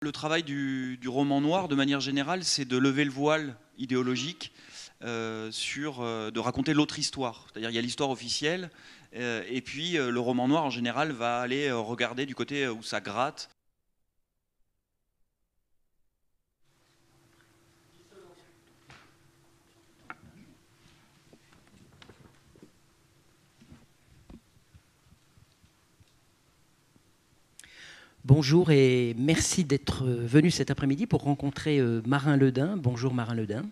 Le travail du roman noir, de manière générale, c'est de lever le voile idéologique de raconter l'autre histoire. C'est-à-dire il y a l'histoire officielle, et puis le roman noir, en général, va aller regarder du côté où ça gratte. Bonjour et merci d'être venu cet après-midi pour rencontrer Marin Ledin. Bonjour Marin Ledin.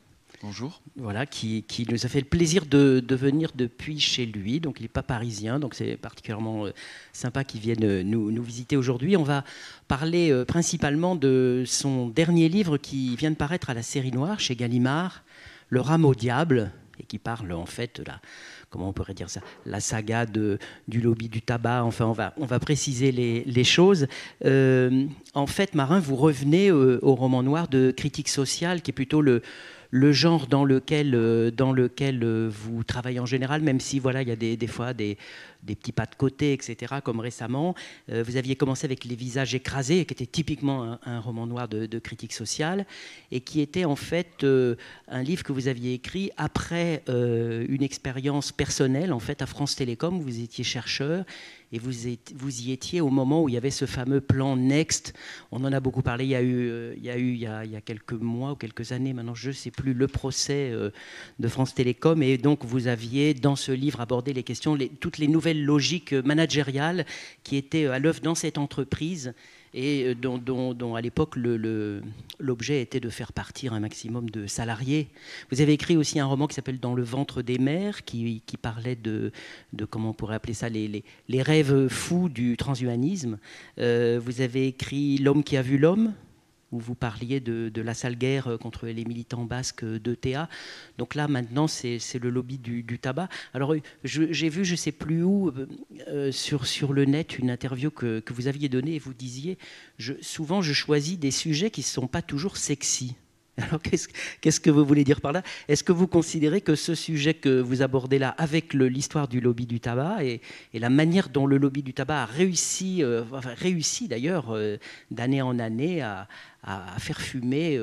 Bonjour. Voilà, qui nous a fait le plaisir de venir depuis chez lui. Donc il n'est pas parisien, donc c'est particulièrement sympa qu'il vienne nous visiter aujourd'hui. On va parler principalement de son dernier livre qui vient de paraître à la Série Noire chez Gallimard, Le Rameau Diable, et qui parle en fait de comment on pourrait dire ça, la saga du lobby du tabac. Enfin, on va préciser les choses. En fait, Marin, vous revenez au roman noir de critique sociale, qui est plutôt le genre dans lequel vous travaillez en général, même si voilà, il y a des fois des petits pas de côté, etc., comme récemment. Vous aviez commencé avec Les visages écrasés, qui était typiquement un roman noir de critique sociale, et qui était en fait un livre que vous aviez écrit après une expérience personnelle en fait, à France Télécom, où vous étiez chercheur, et vous y étiez au moment où il y avait ce fameux plan Next. On en a beaucoup parlé, il y a quelques mois ou quelques années, maintenant je ne sais plus, le procès de France Télécom, et donc vous aviez dans ce livre abordé les questions, toutes les nouvelles logiques managériales qui étaient à l'œuvre dans cette entreprise, et dont à l'époque l'objet était de faire partir un maximum de salariés. Vous avez écrit aussi un roman qui s'appelle Dans le ventre des mers, qui parlait de comment on pourrait appeler ça, les rêves fous du transhumanisme. Vous avez écrit L'homme qui a vu l'homme, où vous parliez de la sale guerre contre les militants basques d'ETA. Donc là, maintenant, c'est le lobby du tabac. Alors, j'ai vu, je ne sais plus où, sur le net, une interview que vous aviez donnée, et vous disiez, souvent, je choisis des sujets qui ne sont pas toujours sexy. Alors, qu'est-ce que vous voulez dire par là? Est-ce que vous considérez que ce sujet que vous abordez là, avec l'histoire du lobby du tabac et la manière dont le lobby du tabac a réussi d'ailleurs, d'année en année, à faire fumer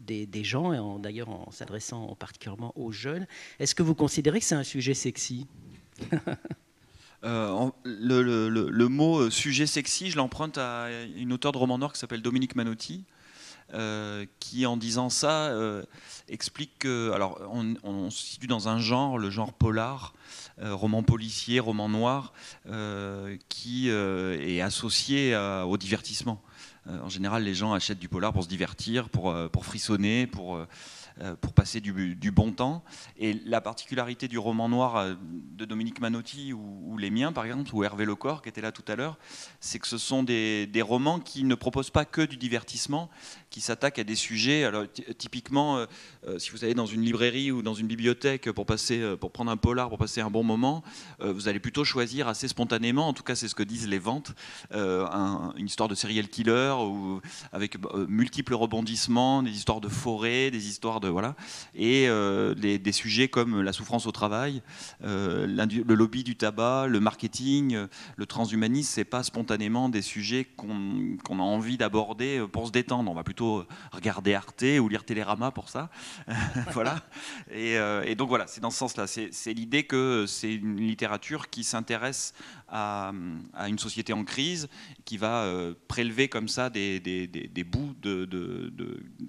des gens, et d'ailleurs en s'adressant particulièrement aux jeunes, est-ce que vous considérez que c'est un sujet sexy? Le mot sujet sexy, je l'emprunte à une auteure de roman noir qui s'appelle Dominique Manotti, qui, en disant ça, explique que, alors, on se situe dans un genre, le genre polar, roman policier, roman noir, qui est associé au divertissement. En général, les gens achètent du polar pour se divertir, pour frissonner, pour passer du bon temps. Et la particularité du roman noir de Dominique Manotti ou les miens, par exemple, ou Hervé Lecor, qui était là tout à l'heure, c'est que ce sont des romans qui ne proposent pas que du divertissement, qui s'attaquent à des sujets. Alors, typiquement, si vous allez dans une librairie ou dans une bibliothèque pour prendre un polar, pour passer un bon moment, vous allez plutôt choisir assez spontanément, en tout cas c'est ce que disent les ventes, une histoire de serial killer, ou avec multiples rebondissements, des histoires de forêt, des histoires de voilà, et des sujets comme la souffrance au travail, le lobby du tabac, le marketing, le transhumanisme, c'est pas spontanément des sujets qu'on a envie d'aborder pour se détendre. On va plutôt regarder Arte ou lire Télérama pour ça. Voilà. Et donc voilà, c'est dans ce sens-là. C'est l'idée que c'est une littérature qui s'intéresse à une société en crise, qui va prélever comme ça des bouts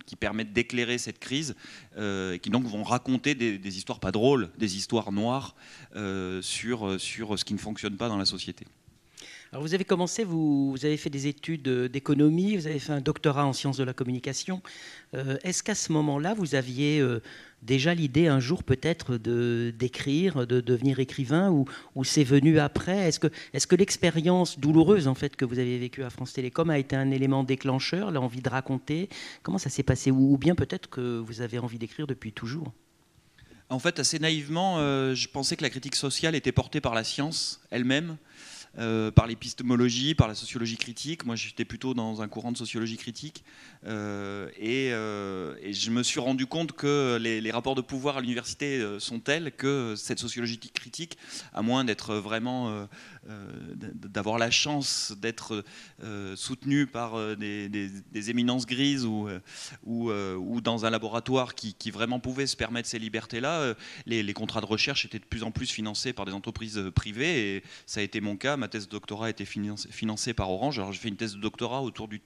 qui permettent d'éclairer cette crise, et qui donc vont raconter des histoires pas drôles, des histoires noires sur ce qui ne fonctionne pas dans la société. Alors vous avez commencé, vous avez fait des études d'économie, vous avez fait un doctorat en sciences de la communication. Est-ce qu'à ce moment-là, vous aviez déjà l'idée un jour peut-être d'écrire, de devenir écrivain, ou c'est venu après? Est-ce que l'expérience douloureuse en fait que vous avez vécue à France Télécom a été un élément déclencheur, l'envie de raconter? Comment ça s'est passé? Ou bien peut-être que vous avez envie d'écrire depuis toujours? En fait, assez naïvement, je pensais que la critique sociale était portée par la science elle-même, par l'épistémologie, par la sociologie critique. Moi, j'étais plutôt dans un courant de sociologie critique. Et je me suis rendu compte que les rapports de pouvoir à l'université sont tels que cette sociologie critique, à moins d'être vraiment d'avoir la chance d'être soutenu par des éminences grises ou dans un laboratoire qui vraiment pouvait se permettre ces libertés-là, les contrats de recherche étaient de plus en plus financés par des entreprises privées, et ça a été mon cas. Ma thèse de doctorat a été financée par Orange. Alors j'ai fait une thèse de doctorat autour du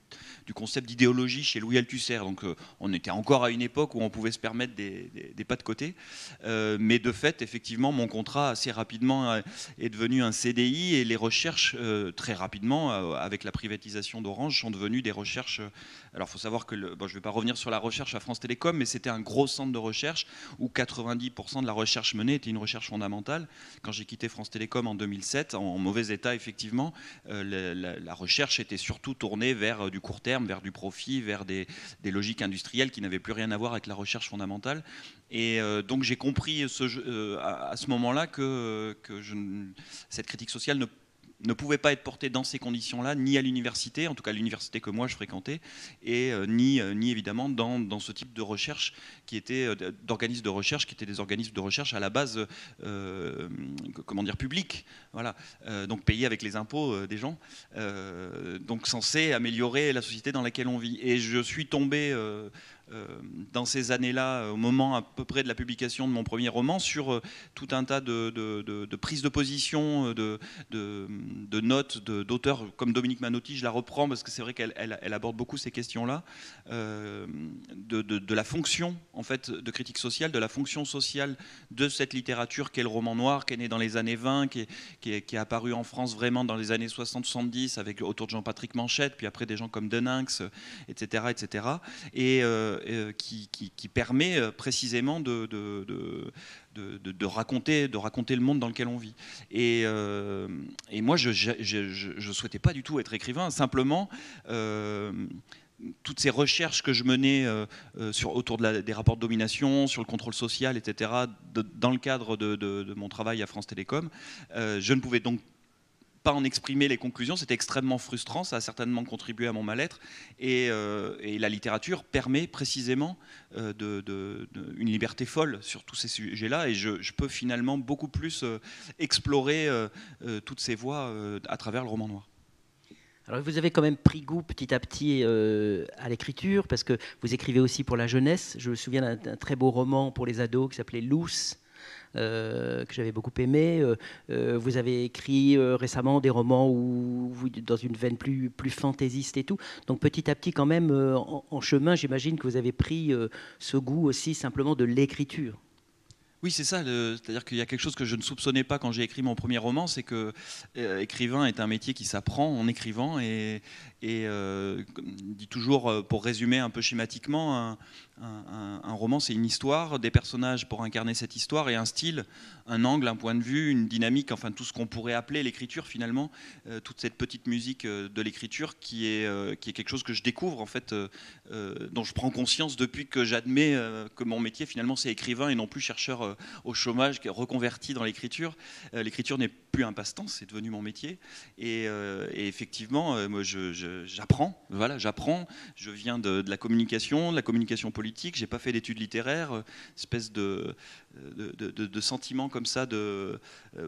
concept d'idéologie chez Louis Althusser, donc on était encore à une époque où on pouvait se permettre des pas de côté, mais de fait, effectivement, mon contrat assez rapidement est devenu un CDI, et les recherches très rapidement, avec la privatisation d'Orange, sont devenues des recherches. Alors il faut savoir que, je ne vais pas revenir sur la recherche à France Télécom, mais c'était un gros centre de recherche où 90% de la recherche menée était une recherche fondamentale. Quand j'ai quitté France Télécom en 2007, en mauvais état effectivement, la recherche était surtout tournée vers du court terme, vers du profit, vers des logiques industrielles qui n'avaient plus rien à voir avec la recherche fondamentale. Et donc j'ai compris à ce moment-là que cette critique sociale ne pouvait pas être portée dans ces conditions-là, ni à l'université, en tout cas l'université que moi je fréquentais, et ni évidemment dans ce type de recherche qui était d'organismes de recherche, qui étaient des organismes de recherche à la base, comment dire, publics, voilà, donc payés avec les impôts des gens, donc censés améliorer la société dans laquelle on vit. Et je suis tombé dans ces années-là, au moment à peu près de la publication de mon premier roman, sur tout un tas de prises de position, de notes d'auteurs comme Dominique Manotti. Je la reprends parce que c'est vrai qu'elle aborde beaucoup ces questions-là, de la fonction en fait de critique sociale, de la fonction sociale de cette littérature qu'est le roman noir, qui est né dans les années 20, qui est apparu en France vraiment dans les années 60-70 autour de Jean-Patrick Manchette, puis après des gens comme Deninx, etc., etc., et qui permet précisément de raconter le monde dans lequel on vit. Et moi, je souhaitais pas du tout être écrivain. Simplement, toutes ces recherches que je menais autour des rapports de domination, sur le contrôle social, etc., dans le cadre de mon travail à France Télécom, je ne pouvais donc pas en exprimer les conclusions. C'était extrêmement frustrant, ça a certainement contribué à mon mal-être, et la littérature permet précisément une liberté folle sur tous ces sujets-là, et je peux finalement beaucoup plus explorer toutes ces voies à travers le roman noir. Alors vous avez quand même pris goût petit à petit à l'écriture, parce que vous écrivez aussi pour la jeunesse. Je me souviens d'un très beau roman pour les ados qui s'appelait Loose, que j'avais beaucoup aimé. Vous avez écrit récemment des romans dans une veine plus fantaisiste et tout. Donc petit à petit quand même, en chemin, j'imagine que vous avez pris ce goût aussi simplement de l'écriture. Oui, c'est ça. C'est-à-dire qu'il y a quelque chose que je ne soupçonnais pas quand j'ai écrit mon premier roman, c'est que écrivain est un métier qui s'apprend en écrivant, et dit toujours, pour résumer un peu schématiquement, un roman, c'est une histoire, des personnages pour incarner cette histoire, et un style, un angle, un point de vue, une dynamique, enfin tout ce qu'on pourrait appeler l'écriture finalement, toute cette petite musique de l'écriture qui est quelque chose que je découvre en fait, dont je prends conscience depuis que j'admets que mon métier finalement c'est écrivain et non plus chercheur au chômage reconverti dans l'écriture. L'écriture n'est plus un passe-temps, c'est devenu mon métier, et effectivement, moi j'apprends, voilà, je viens de la communication politique, j'ai pas fait d'études littéraires, espèce de sentiment comme ça,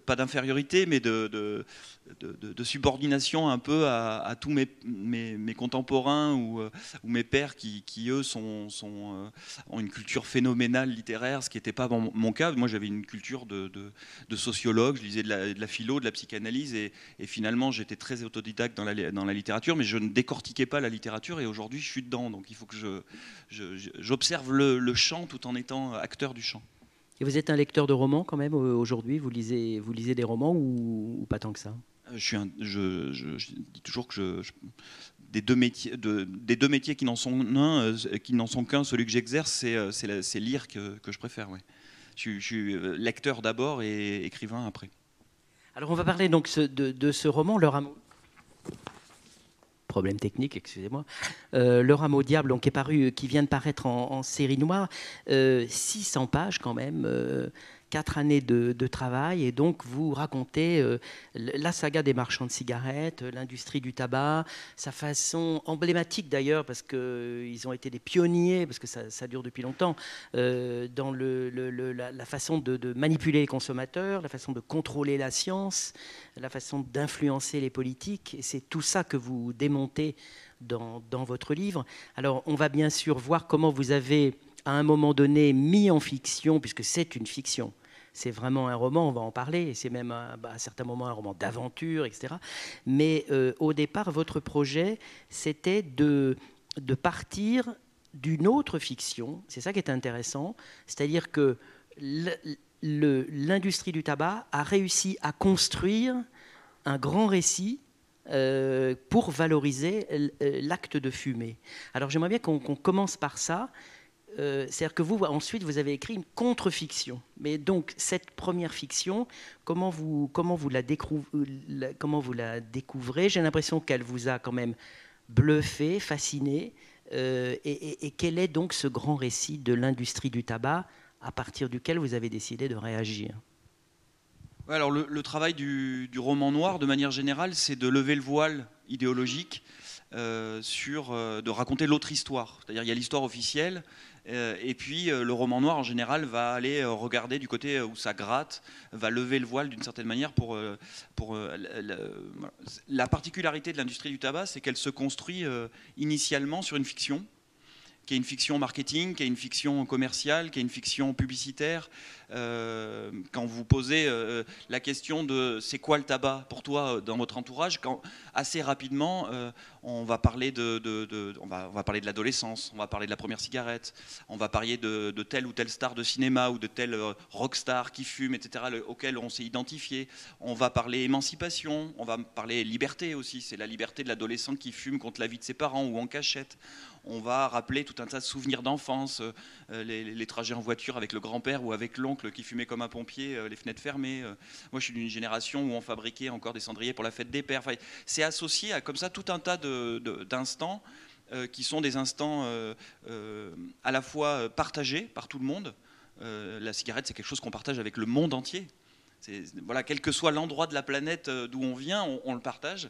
pas d'infériorité, mais de subordination un peu à tous mes contemporains ou mes pairs qui eux ont une culture phénoménale littéraire, ce qui n'était pas mon cas. Moi j'avais une culture de sociologue, je lisais de la philo, de la psychanalyse, et finalement j'étais très autodidacte dans la littérature, mais je ne décortiquais pas la littérature, et aujourd'hui je suis dedans, donc il faut que j'observe le chant tout en étant acteur du chant. Et vous êtes un lecteur de romans quand même aujourd'hui? Vous lisez des romans ou pas tant que ça? Je dis toujours que des deux métiers qui n'en sont qu'un, celui que j'exerce, c'est lire que je préfère. Ouais. Je suis lecteur d'abord et écrivain après. Alors on va parler donc de ce roman, Le Rameau. Problème technique, excusez-moi. Le Rameau Diable, donc, qui vient de paraître en série noire, 600 pages quand même. 4 années de travail, et donc vous racontez la saga des marchands de cigarettes, l'industrie du tabac, sa façon emblématique d'ailleurs, parce qu'ils ont été des pionniers, parce que ça dure depuis longtemps, dans la façon de manipuler les consommateurs, la façon de contrôler la science, la façon d'influencer les politiques, et c'est tout ça que vous démontez dans votre livre. Alors on va bien sûr voir comment vous avez à un moment donné mis en fiction, puisque c'est une fiction, c'est vraiment un roman, on va en parler, et c'est même à certains moments un roman d'aventure, etc. Mais au départ, votre projet, c'était de partir d'une autre fiction. C'est ça qui est intéressant, c'est-à-dire que l'industrie du tabac a réussi à construire un grand récit pour valoriser l'acte de fumer. Alors j'aimerais bien qu'on commence par ça. C'est-à-dire que vous, ensuite, vous avez écrit une contre-fiction. Mais donc, cette première fiction, comment vous la découvrez? J'ai l'impression qu'elle vous a quand même bluffé, fasciné. Et quel est donc ce grand récit de l'industrie du tabac à partir duquel vous avez décidé de réagir? Ouais, alors le travail du roman noir, de manière générale, c'est de lever le voile idéologique de raconter l'autre histoire. C'est-à-dire il y a l'histoire officielle, et puis le roman noir en général va aller regarder du côté où ça gratte, va lever le voile d'une certaine manière la particularité de l'industrie du tabac, c'est qu'elle se construit initialement sur une fiction, qui est une fiction marketing, qui est une fiction commerciale, qui est une fiction publicitaire. Quand vous posez la question de c'est quoi le tabac pour toi dans votre entourage, assez rapidement on va parler on va parler de l'adolescence, on va parler de la première cigarette, on va parler de telle ou telle star de cinéma ou de telle rockstar qui fume, etc., auquel on s'est identifié. On va parler émancipation, on va parler liberté aussi, c'est la liberté de l'adolescent qui fume contre l'avis de ses parents ou en cachette. On va rappeler tout un tas de souvenirs d'enfance, les trajets en voiture avec le grand-père ou avec l'oncle qui fumait comme un pompier, les fenêtres fermées. Moi, je suis d'une génération où on fabriquait encore des cendriers pour la fête des pères. Enfin, c'est associé à comme ça tout un tas d'instants qui sont des instants à la fois partagés par tout le monde. La cigarette, c'est quelque chose qu'on partage avec le monde entier. Voilà, quel que soit l'endroit de la planète d'où on vient, on le partage.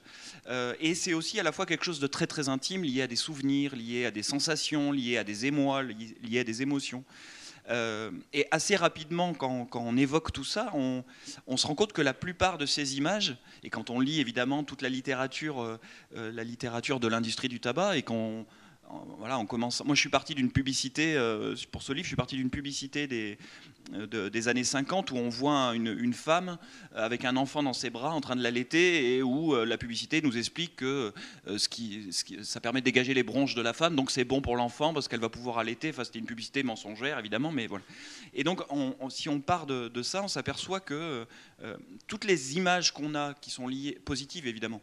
Et c'est aussi à la fois quelque chose de très très intime, lié à des souvenirs, lié à des sensations, lié à des émois, lié à des émotions. Et assez rapidement, quand on évoque tout ça, on se rend compte que la plupart de ces images, et quand on lit évidemment toute la littérature de l'industrie du tabac, et voilà, on commence. Moi, je suis parti d'une publicité pour ce livre. Je suis parti d'une publicité des années 50 où on voit une femme avec un enfant dans ses bras en train de l'allaiter, et où la publicité nous explique que ça permet de dégager les bronches de la femme, donc c'est bon pour l'enfant parce qu'elle va pouvoir allaiter. Enfin, c'était une publicité mensongère évidemment, mais voilà. Et donc, si on part de ça, on s'aperçoit que toutes les images qu'on a, qui sont liées, positives évidemment,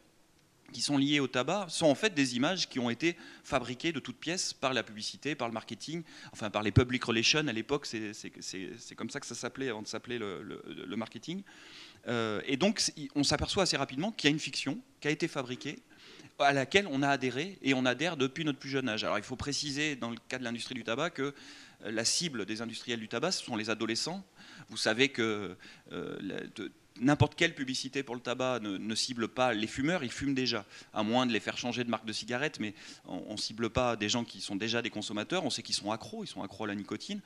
qui sont liées au tabac, sont en fait des images qui ont été fabriquées de toutes pièces par la publicité, par le marketing, enfin par les public relations à l'époque, c'est comme ça que ça s'appelait avant de s'appeler le marketing. Et donc on s'aperçoit assez rapidement qu'il y a une fiction qui a été fabriquée, à laquelle on a adhéré, et on adhère depuis notre plus jeune âge. Alors il faut préciser dans le cas de l'industrie du tabac que la cible des industriels du tabac, ce sont les adolescents. Vous savez que n'importe quelle publicité pour le tabac ne cible pas les fumeurs, ils fument déjà, à moins de les faire changer de marque de cigarette, mais on ne cible pas des gens qui sont déjà des consommateurs. On sait qu'ils sont accros à la nicotine.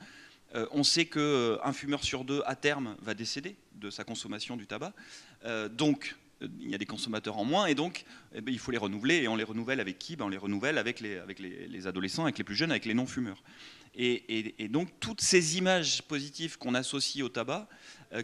On sait qu'un fumeur sur deux, à terme, va décéder de sa consommation du tabac. Donc, il y a des consommateurs en moins, et donc il faut les renouveler. Et on les renouvelle avec qui? On les renouvelle avec les adolescents, avec les plus jeunes, avec les non-fumeurs. Et donc toutes ces images positives qu'on associe au tabac,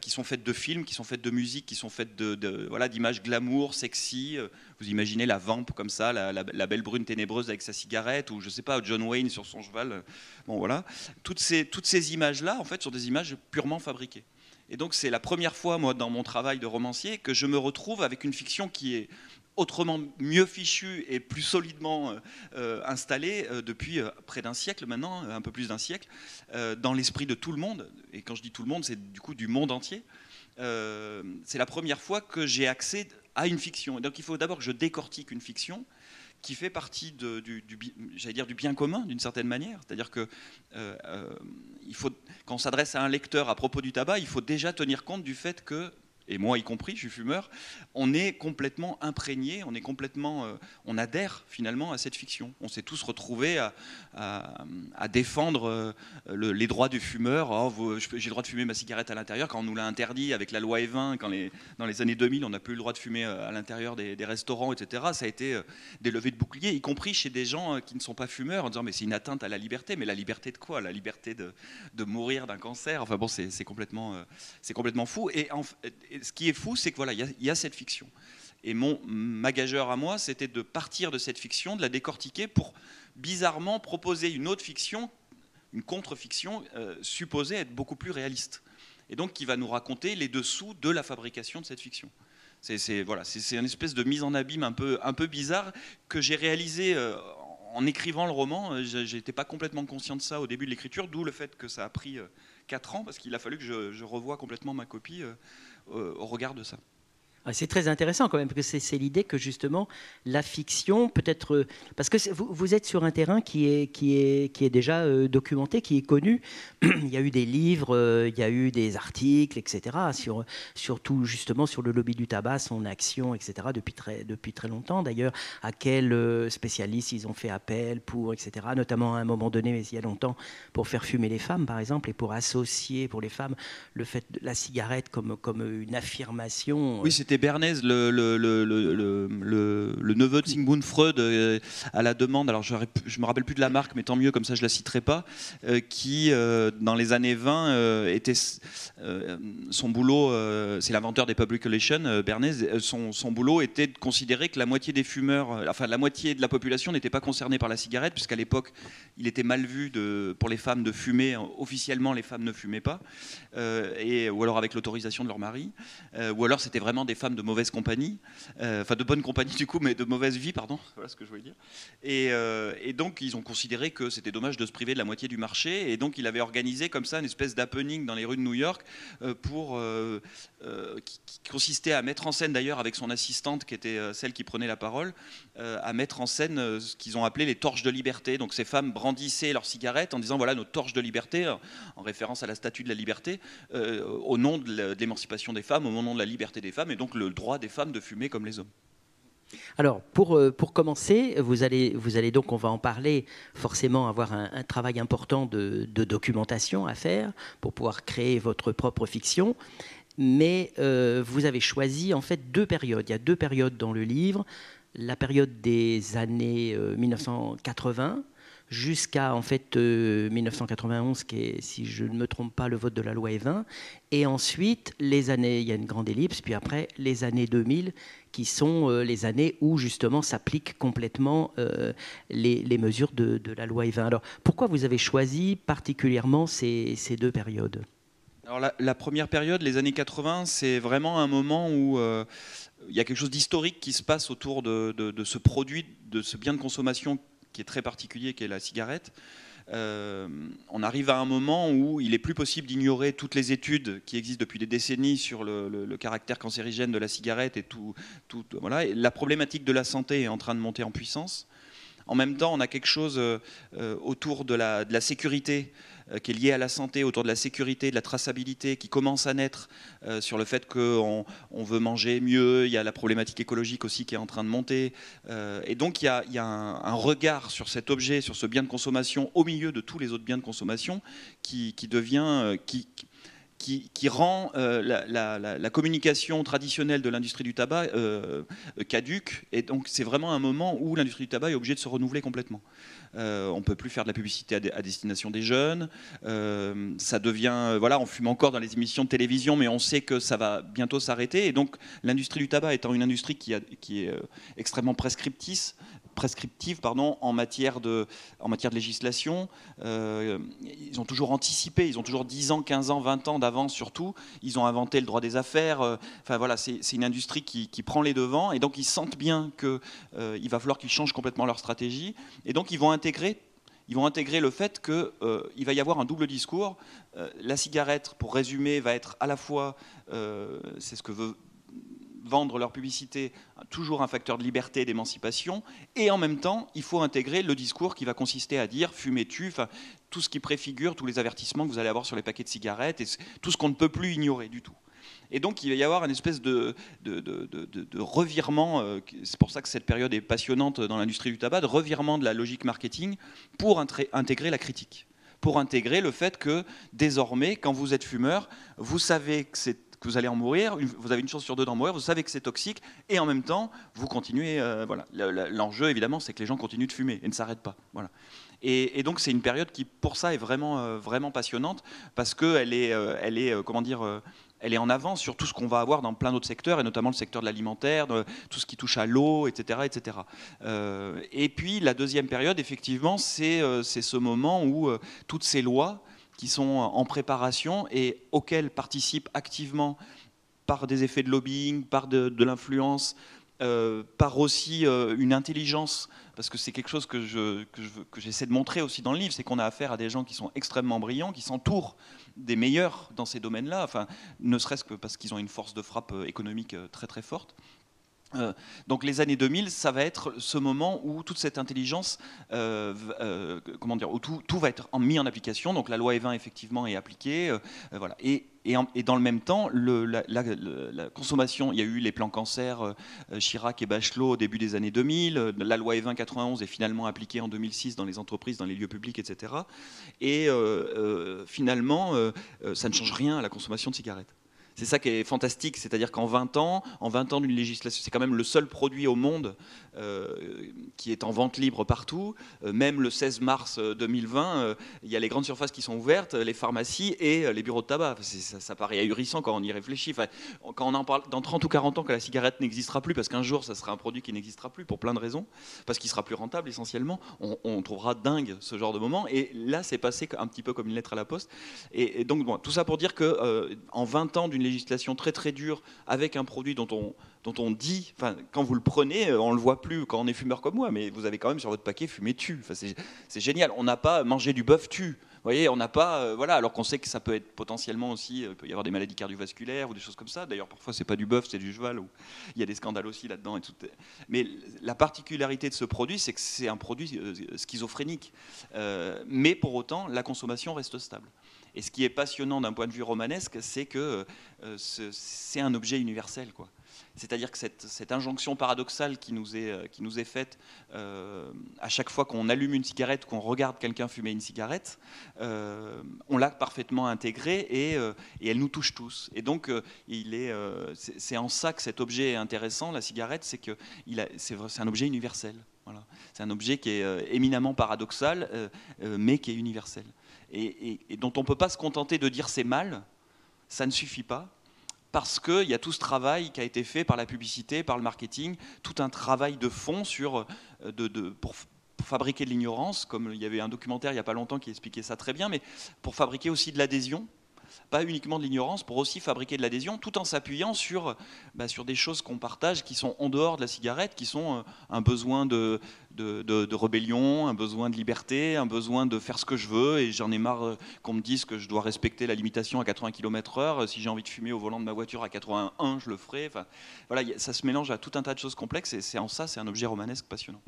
qui sont faites de films, qui sont faites de musique, qui sont faites voilà, d'images glamour, sexy. Vous imaginez la vampe comme ça, la belle brune ténébreuse avec sa cigarette, ou je sais pas, John Wayne sur son cheval. Bon voilà, toutes ces images-là, en fait, sont des images purement fabriquées. Et donc c'est la première fois, moi, dans mon travail de romancier, que je me retrouve avec une fiction qui est autrement mieux fichue et plus solidement installée depuis près d'un siècle maintenant, un peu plus d'un siècle, dans l'esprit de tout le monde. Et quand je dis tout le monde, c'est du coup du monde entier. C'est la première fois que j'ai accès à une fiction. Et donc il faut d'abord que je décortique une fiction qui fait partie j'allais dire, du bien commun d'une certaine manière. C'est-à-dire que quand on s'adresse à un lecteur à propos du tabac, il faut déjà tenir compte du fait que, et moi y compris, je suis fumeur, on est complètement imprégné, on adhère finalement à cette fiction. On s'est tous retrouvés à défendre les droits du fumeur. Oh, j'ai le droit de fumer ma cigarette à l'intérieur, quand on nous l'a interdit avec la loi Evin, dans les années 2000, on n'a plus le droit de fumer à l'intérieur des restaurants, etc. Ça a été des levées de boucliers, y compris chez des gens qui ne sont pas fumeurs, en disant mais c'est une atteinte à la liberté. Mais la liberté de quoi? La liberté de mourir d'un cancer. Enfin bon, c'est complètement fou. Et ce qui est fou, c'est que voilà, il y a cette fiction. Et ma gageure à moi, c'était de partir de cette fiction, de la décortiquer pour bizarrement proposer une autre fiction, une contre-fiction supposée être beaucoup plus réaliste. Et donc qui va nous raconter les dessous de la fabrication de cette fiction. C'est une espèce de mise en abîme un peu bizarre que j'ai réalisé en écrivant le roman. Je n'étais pas complètement conscient de ça au début de l'écriture, d'où le fait que ça a pris 4 ans, parce qu'il a fallu que je revoie complètement ma copie au regard de ça. C'est très intéressant quand même, parce que c'est l'idée que justement la fiction peut-être... Parce que vous êtes sur un terrain qui est déjà documenté, qui est connu. Il y a eu des livres, il y a eu des articles, etc. Surtout justement sur le lobby du tabac, son action, etc. depuis très longtemps. D'ailleurs, à quels spécialistes ils ont fait appel pour, etc. Notamment à un moment donné, mais il y a longtemps, pour faire fumer les femmes, par exemple, et pour associer pour les femmes le fait de la cigarette comme une affirmation. Oui, c'était Bernays, le neveu de Sigmund Freud, à la demande, alors je me rappelle plus de la marque, mais tant mieux, comme ça je la citerai pas, qui dans les années 20 était son boulot, c'est l'inventeur des public relations, Bernays, son boulot était de considérer que la moitié des fumeurs, enfin la moitié de la population n'était pas concernée par la cigarette, puisqu'à l'époque il était mal vu pour les femmes de fumer. Officiellement, les femmes ne fumaient pas, ou alors avec l'autorisation de leur mari, ou alors c'était vraiment des femmes de mauvaise compagnie, enfin de bonne compagnie du coup, mais de mauvaise vie, pardon, voilà ce que je voulais dire. Et donc ils ont considéré que c'était dommage de se priver de la moitié du marché, et donc il avait organisé comme ça une espèce d'happening dans les rues de New York qui consistait à mettre en scène, d'ailleurs avec son assistante qui était celle qui prenait la parole, à mettre en scène ce qu'ils ont appelé les torches de liberté. Donc ces femmes brandissaient leurs cigarettes en disant voilà nos torches de liberté, en référence à la statue de la liberté, au nom de l'émancipation des femmes, au nom de la liberté des femmes, et donc le droit des femmes de fumer comme les hommes. Alors, pour commencer, vous allez donc, on va en parler, forcément avoir un travail important de documentation à faire pour pouvoir créer votre propre fiction. Mais vous avez choisi en fait 2 périodes. Il y a 2 périodes dans le livre. La période des années 1980 jusqu'à en fait 1991, qui est, si je ne me trompe pas, le vote de la loi Evin, et ensuite les années, il y a une grande ellipse, puis après les années 2000, qui sont les années où justement s'appliquent complètement les mesures de la loi Evin. Alors pourquoi vous avez choisi particulièrement ces 2 périodes ? Alors la première période, les années 80, c'est vraiment un moment où il y a quelque chose d'historique qui se passe autour de ce produit, de ce bien de consommation qui est très particulier, qui est la cigarette. On arrive à un moment où il est plus possible d'ignorer toutes les études qui existent depuis des décennies sur le caractère cancérigène de la cigarette et voilà. Et la problématique de la santé est en train de monter en puissance. En même temps, on a quelque chose autour de la sécurité qui est lié à la santé, autour de la sécurité, de la traçabilité, qui commence à naître sur le fait qu'on veut manger mieux. Il y a la problématique écologique aussi qui est en train de monter. Et donc, il y a un regard sur cet objet, sur ce bien de consommation, au milieu de tous les autres biens de consommation, qui devient... Qui rend la communication traditionnelle de l'industrie du tabac caduque. Et donc c'est vraiment un moment où l'industrie du tabac est obligée de se renouveler complètement. On ne peut plus faire de la publicité à destination des jeunes. Ça devient... voilà, on fume encore dans les émissions de télévision, mais on sait que ça va bientôt s'arrêter. Et donc l'industrie du tabac étant une industrie qui est extrêmement prescriptive, en matière de législation. Ils ont toujours anticipé, ils ont toujours 10 ans, 15 ans, 20 ans d'avance surtout. Ils ont inventé le droit des affaires. Enfin voilà, c'est une industrie qui prend les devants, et donc ils sentent bien qu'il va falloir qu'ils changent complètement leur stratégie. Et donc ils vont intégrer le fait qu'il va y avoir un double discours. La cigarette, pour résumer, va être à la fois, c'est ce que veut vendre leur publicité toujours un facteur de liberté et d'émancipation, et en même temps, il faut intégrer le discours qui va consister à dire fumer tue, enfin, tout ce qui préfigure tous les avertissements que vous allez avoir sur les paquets de cigarettes, et tout ce qu'on ne peut plus ignorer du tout. Et donc il va y avoir une espèce de revirement, c'est pour ça que cette période est passionnante dans l'industrie du tabac, de revirement de la logique marketing pour intégrer la critique, pour intégrer le fait que désormais, quand vous êtes fumeur, vous savez que vous allez en mourir, vous avez une chance sur 2 d'en mourir, vous savez que c'est toxique, et en même temps, vous continuez. Voilà. L'enjeu, évidemment, c'est que les gens continuent de fumer et ne s'arrêtent pas. Voilà. Et donc, c'est une période qui, pour ça, est vraiment passionnante, parce qu'elle est, comment dire, elle est en avance sur tout ce qu'on va avoir dans plein d'autres secteurs, et notamment le secteur de l'alimentaire, tout ce qui touche à l'eau, etc. etc. Et puis, la deuxième période, effectivement, c'est ce moment où toutes ces lois qui sont en préparation et auxquels participent activement par des effets de lobbying, par de l'influence, par aussi une intelligence, parce que c'est quelque chose que j'essaie de montrer aussi dans le livre, c'est qu'on a affaire à des gens qui sont extrêmement brillants, qui s'entourent des meilleurs dans ces domaines-là, enfin, ne serait-ce que parce qu'ils ont une force de frappe économique très très forte. Donc les années 2000, ça va être ce moment où toute cette intelligence, comment dire, où tout va être mis en application. Donc la loi Evin effectivement est appliquée, voilà. Et dans le même temps, la consommation, il y a eu les plans cancer, Chirac et Bachelot au début des années 2000. La loi Evin 91 est finalement appliquée en 2006 dans les entreprises, dans les lieux publics, etc. Et finalement, ça ne change rien à la consommation de cigarettes. C'est ça qui est fantastique, c'est-à-dire qu'en 20 ans d'une législation, c'est quand même le seul produit au monde qui est en vente libre partout. Même le 16 mars 2020, il y a les grandes surfaces qui sont ouvertes, les pharmacies et les bureaux de tabac. Ça paraît ahurissant quand on y réfléchit. Enfin, quand on en parle dans 30 ou 40 ans, que la cigarette n'existera plus, parce qu'un jour, ça sera un produit qui n'existera plus pour plein de raisons, parce qu'il sera plus rentable essentiellement, on trouvera dingue ce genre de moment. Et là, c'est passé un petit peu comme une lettre à la poste. Et donc, bon, tout ça pour dire que en 20 ans d'une législation très très dure, avec un produit dont on dit, enfin, quand vous le prenez, on le voit plus quand on est fumeur comme moi, mais vous avez quand même sur votre paquet fumé tue. Enfin, c'est génial. On n'a pas mangé du bœuf tue. Vous voyez, on n'a pas, voilà, alors qu'on sait que ça peut être potentiellement aussi, il peut y avoir des maladies cardiovasculaires ou des choses comme ça. D'ailleurs, parfois, c'est pas du bœuf, c'est du cheval. Ou il y a des scandales aussi là-dedans et tout. Mais la particularité de ce produit, c'est que c'est un produit schizophrénique. Mais pour autant, la consommation reste stable. Et ce qui est passionnant d'un point de vue romanesque, c'est que c'est un objet universel, quoi. C'est-à-dire que cette injonction paradoxale qui nous est faite à chaque fois qu'on allume une cigarette, qu'on regarde quelqu'un fumer une cigarette, on l'a parfaitement intégrée et elle nous touche tous. Et donc, c'est en ça que cet objet est intéressant, la cigarette, c'est que c'est un objet universel. Voilà. C'est un objet qui est éminemment paradoxal, mais qui est universel. Et dont on ne peut pas se contenter de dire c'est mal, ça ne suffit pas, parce qu'il y a tout ce travail qui a été fait par la publicité, par le marketing, tout un travail de fond pour fabriquer de l'ignorance, comme il y avait un documentaire il n'y a pas longtemps qui expliquait ça très bien, mais pour fabriquer aussi de l'adhésion, pas uniquement de l'ignorance, pour aussi fabriquer de l'adhésion, tout en s'appuyant sur des choses qu'on partage, qui sont en dehors de la cigarette, qui sont un besoin de rébellion, un besoin de liberté, un besoin de faire ce que je veux, et j'en ai marre qu'on me dise que je dois respecter la limitation à 80 km/h, si j'ai envie de fumer au volant de ma voiture à 81, je le ferai. Enfin, voilà, ça se mélange à tout un tas de choses complexes, et c'est en ça, c'est un objet romanesque passionnant.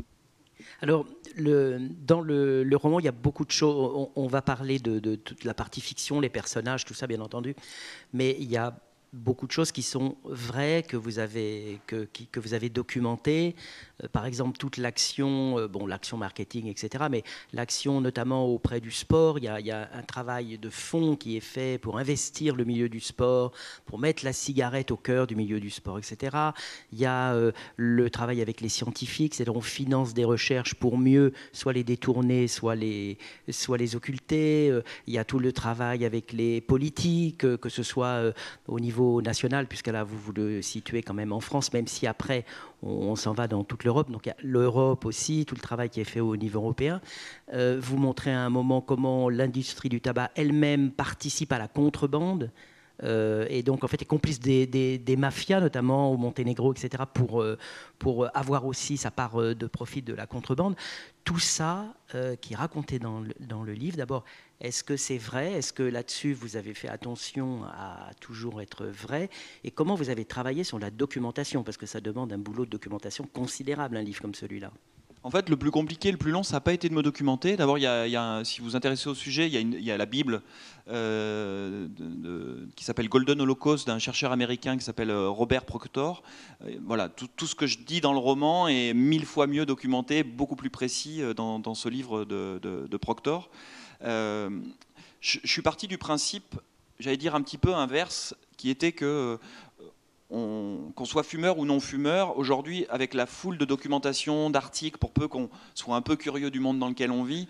Alors, dans le roman, il y a beaucoup de choses. On va parler de toute la partie fiction, les personnages, tout ça, bien entendu. Mais il y a beaucoup de choses qui sont vraies, que vous avez documentées. Par exemple, toute l'action, l'action marketing, etc., mais l'action notamment auprès du sport, il y a un travail de fond qui est fait pour investir le milieu du sport, pour mettre la cigarette au cœur du milieu du sport, etc. Il y a le travail avec les scientifiques, c'est-à-dire on finance des recherches pour mieux soit les détourner, soit les occulter. Il y a tout le travail avec les politiques, que ce soit au niveau national, puisque là vous le situez quand même en France, même si après on s'en va dans toute l'Europe. Donc il y a l'Europe aussi, tout le travail qui est fait au niveau européen. Vous montrez à un moment comment l'industrie du tabac elle-même participe à la contrebande et donc en fait est complice des mafias, notamment au Monténégro, etc., pour avoir aussi sa part de profit de la contrebande. Tout ça qui est raconté dans le livre, d'abord, est-ce que c'est vrai? Est-ce que là-dessus, vous avez fait attention à toujours être vrai? Et comment vous avez travaillé sur la documentation? Parce que ça demande un boulot de documentation considérable, un livre comme celui-là. En fait, le plus compliqué, le plus long, ça n'a pas été de me documenter. D'abord, si vous vous intéressez au sujet, il y a la Bible qui s'appelle Golden Holocaust d'un chercheur américain qui s'appelle Robert Proctor. Voilà, tout ce que je dis dans le roman est 1000 fois mieux documenté, beaucoup plus précis dans ce livre de Proctor. Je suis parti du principe, j'allais dire un petit peu inverse, qui était que qu'on soit fumeur ou non fumeur, aujourd'hui, avec la foule de documentation, d'articles, pour peu qu'on soit un peu curieux du monde dans lequel on vit,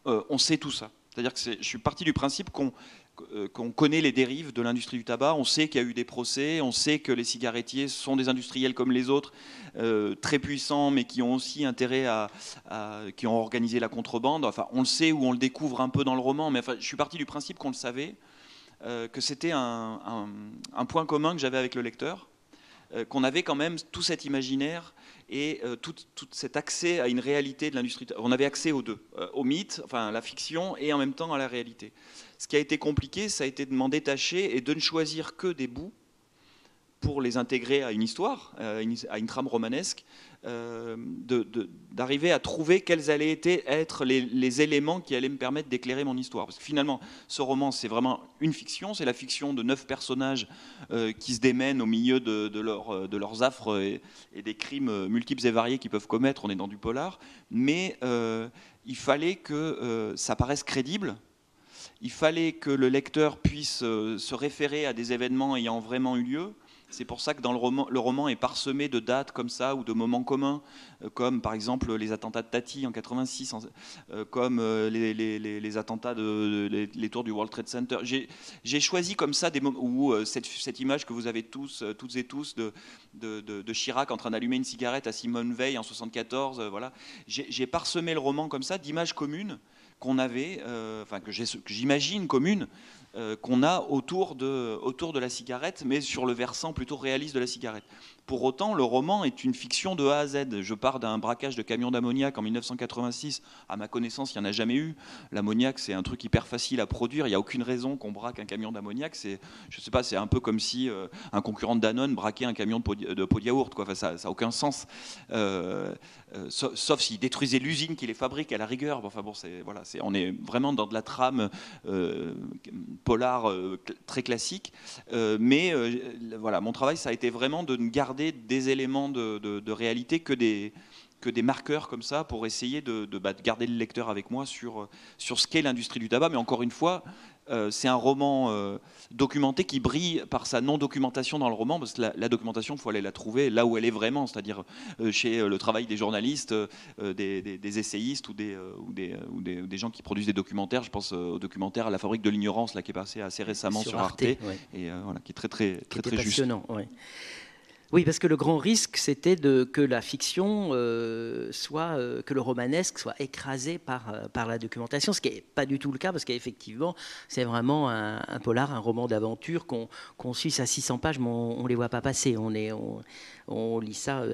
on sait tout ça. C'est-à-dire que je suis parti du principe qu'on connaît les dérives de l'industrie du tabac, on sait qu'il y a eu des procès, on sait que les cigarettiers sont des industriels comme les autres, très puissants, mais qui ont aussi intérêt qui ont organisé la contrebande. Enfin, on le sait ou on le découvre un peu dans le roman, mais enfin, je suis parti du principe qu'on le savait. Que c'était un point commun que j'avais avec le lecteur, qu'on avait quand même tout cet imaginaire et tout cet accès à une réalité de l'industrie. On avait accès aux deux, au mythe, enfin à la fiction, et en même temps à la réalité. Ce qui a été compliqué, ça a été de m'en détacher et de ne choisir que des bouts pour les intégrer à une histoire, à une trame romanesque, d'arriver à trouver quels allaient être les éléments qui allaient me permettre d'éclairer mon histoire. Parce que finalement, ce roman, c'est vraiment une fiction, c'est la fiction de 9 personnages qui se démènent au milieu de leurs affres et des crimes multiples et variés qu'ils peuvent commettre. On est dans du polar, mais il fallait que ça paraisse crédible. Il fallait que le lecteur puisse se référer à des événements ayant vraiment eu lieu. C'est pour ça que dans le roman est parsemé de dates comme ça ou de moments communs, comme par exemple les attentats de Tati en 86, comme les attentats les tours du World Trade Center. J'ai choisi comme ça des moments où cette image que vous avez toutes et tous de Chirac en train d'allumer une cigarette à Simone Veil en 74. Voilà. J'ai parsemé le roman comme ça d'images communes qu'on avait, que j'imagine communes, qu'on a autour de la cigarette, mais sur le versant plutôt réaliste de la cigarette. Pour autant, le roman est une fiction de A à Z. Je pars d'un braquage de camion d'ammoniac en 1986. À ma connaissance, il n'y en a jamais eu. L'ammoniac, c'est un truc hyper facile à produire. Il n'y a aucune raison qu'on braque un camion d'ammoniac. Je sais pas, c'est un peu comme si un concurrent de Danone braquait un camion de pot de yaourt, quoi. Enfin, ça n'a aucun sens. Sauf s'il détruisait l'usine qui les fabrique à la rigueur. Enfin bon, on est vraiment dans de la trame polar très classique. Mais voilà, mon travail, ça a été vraiment de ne garder des éléments de réalité que des marqueurs comme ça pour essayer de garder le lecteur avec moi sur ce qu'est l'industrie du tabac. Mais encore une fois, c'est un roman documenté qui brille par sa non-documentation dans le roman, parce que la documentation, il faut aller la trouver là où elle est vraiment, c'est-à-dire chez le travail des journalistes, des essayistes ou des gens qui produisent des documentaires. Je pense au documentaire à La Fabrique de l'ignorance, là, qui est passé assez récemment sur Arte, ouais. Et voilà, qui est très juste. Passionnant, ouais. Oui, parce que le grand risque, c'était que la fiction que le romanesque soit écrasé par la documentation, ce qui n'est pas du tout le cas, parce qu'effectivement, c'est vraiment un polar, un roman d'aventure qu'on suit à 600 pages, mais on ne les voit pas passer, on lit ça.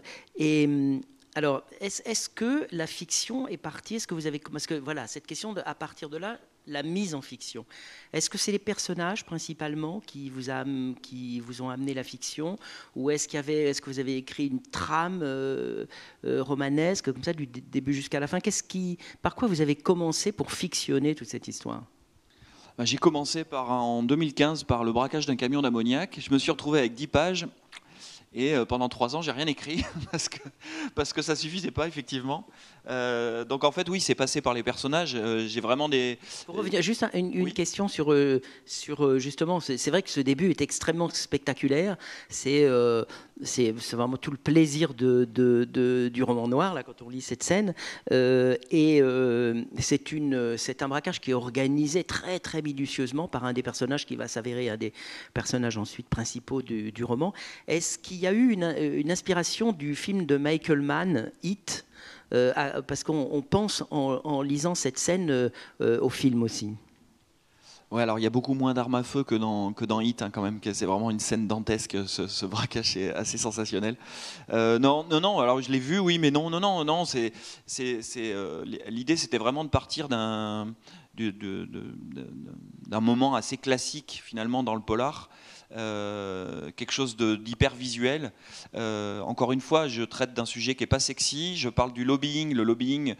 Alors, est-ce que la fiction est partie? Est-ce que vous avez, parce que voilà, cette question à partir de là, la mise en fiction. Est-ce que c'est les personnages principalement qui vous ont amené la fiction, ou est-ce que vous avez écrit une trame romanesque comme ça du début jusqu'à la fin? Par quoi vous avez commencé pour fictionner toute cette histoire? J'ai commencé en 2015 par le braquage d'un camion d'ammoniac. Je me suis retrouvé avec 10 pages. Et pendant 3 ans, j'ai rien écrit parce que ça suffisait pas, effectivement. Donc en fait, oui, c'est passé par les personnages. J'ai vraiment des. Pour revenir juste une question sur justement, c'est vrai que ce début est extrêmement spectaculaire. C'est vraiment tout le plaisir du roman noir là quand on lit cette scène. C'est un braquage qui est organisé très très minutieusement par un des personnages qui va s'avérer un des personnages ensuite principaux du roman. Est-ce qu'il y a eu une inspiration du film de Michael Mann, Hit, parce qu'on pense en lisant cette scène au film aussi? Ouais, alors il y a beaucoup moins d'armes à feu que dans Hit, hein, quand même. C'est vraiment une scène dantesque. Ce braquage est assez sensationnel. Non, non, non. Alors je l'ai vu, oui, mais non, non, non, non. L'idée, c'était vraiment de partir d'un moment assez classique finalement dans le polar. Quelque chose d'hyper visuel. Encore une fois, je traite d'un sujet qui n'est pas sexy. Je parle du lobbying. Le lobbying,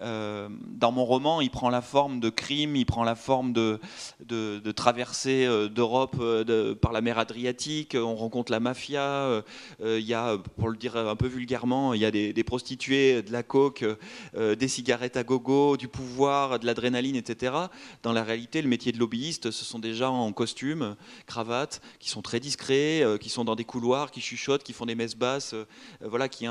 dans mon roman, il prend la forme de crime, il prend la forme de traversée d'Europe par la mer Adriatique. On rencontre la mafia. Il y a, pour le dire un peu vulgairement, il y a des prostituées, de la coke, des cigarettes à gogo, du pouvoir, de l'adrénaline, etc. Dans la réalité, le métier de lobbyiste, ce sont des gens en costume, cravate, qui sont très discrets, qui sont dans des couloirs, qui chuchotent, qui font des messes basses, voilà, qui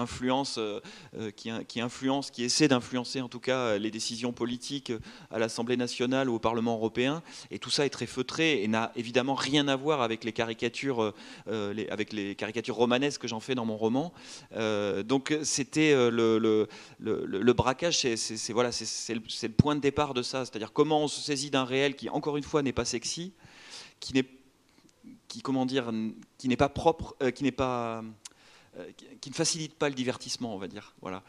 essaient d'influencer en tout cas les décisions politiques à l'Assemblée nationale ou au Parlement européen. Et tout ça est très feutré et n'a évidemment rien à voir avec les caricatures, avec les caricatures romanesques que j'en fais dans mon roman. Donc c'était le braquage, voilà, c'est le point de départ de ça. C'est-à-dire comment on se saisit d'un réel qui, encore une fois, n'est pas sexy, qui n'est pas propre, qui ne facilite pas le divertissement, on va dire, voilà,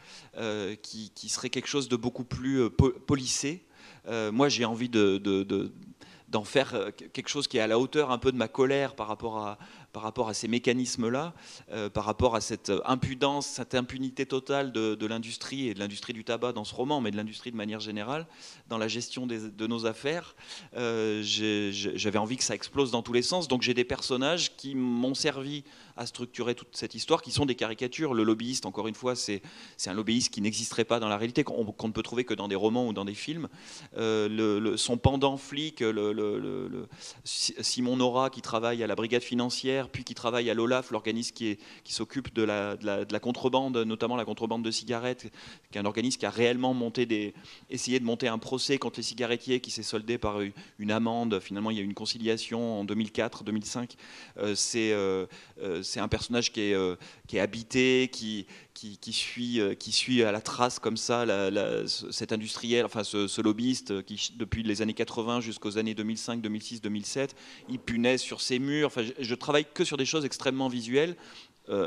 qui serait quelque chose de beaucoup plus policé. Moi, j'ai envie d'en faire quelque chose qui est à la hauteur un peu de ma colère par rapport à ces mécanismes-là, par rapport à cette impudence, cette impunité totale de l'industrie et de l'industrie du tabac dans ce roman, mais de l'industrie de manière générale, dans la gestion de nos affaires. J'avais envie que ça explose dans tous les sens, donc j'ai des personnages qui m'ont servi à structurer toute cette histoire, qui sont des caricatures. Le lobbyiste, encore une fois, c'est un lobbyiste qui n'existerait pas dans la réalité, qu'on ne peut trouver que dans des romans ou dans des films. Son pendant flic, Simon Nora, qui travaille à la brigade financière, puis qui travaille à l'OLAF, l'organisme qui s'occupe de la contrebande, notamment la contrebande de cigarettes, qui est un organisme qui a réellement essayé de monter un procès contre les cigarettiers, qui s'est soldé par une amende. Finalement, il y a eu une conciliation en 2004-2005. C'est un personnage qui est habité, qui suit à la trace comme ça cet industriel, enfin ce lobbyiste qui, depuis les années 80 jusqu'aux années 2005, 2006, 2007, il punaise sur ses murs. Enfin, je travaille que sur des choses extrêmement visuelles,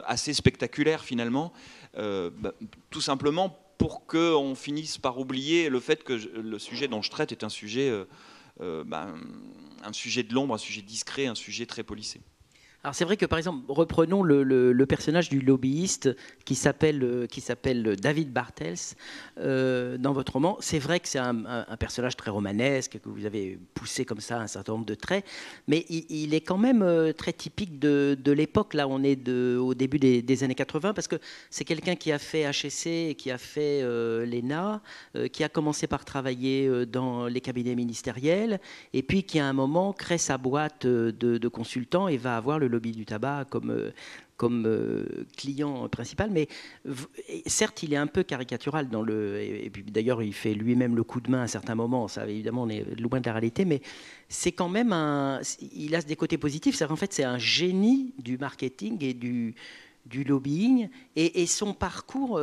assez spectaculaires finalement, tout simplement pour qu'on finisse par oublier le fait que le sujet dont je traite est un sujet de l'ombre, un sujet discret, un sujet très policé. Alors c'est vrai que par exemple, reprenons le personnage du lobbyiste qui s'appelle David Bartels dans votre roman. C'est vrai que c'est un personnage très romanesque, que vous avez poussé comme ça un certain nombre de traits, mais il est quand même très typique de l'époque. Là, on est au début des années 80, parce que c'est quelqu'un qui a fait HEC, qui a fait l'ENA, qui a commencé par travailler dans les cabinets ministériels, et puis qui à un moment crée sa boîte de consultants et va avoir le lobby du tabac comme client principal, mais certes il est un peu caricatural et puis d'ailleurs il fait lui-même le coup de main à certains moments, ça évidemment on est loin de la réalité, mais c'est quand même il a des côtés positifs, c'est qu'en fait c'est un génie du marketing et du lobbying, et son parcours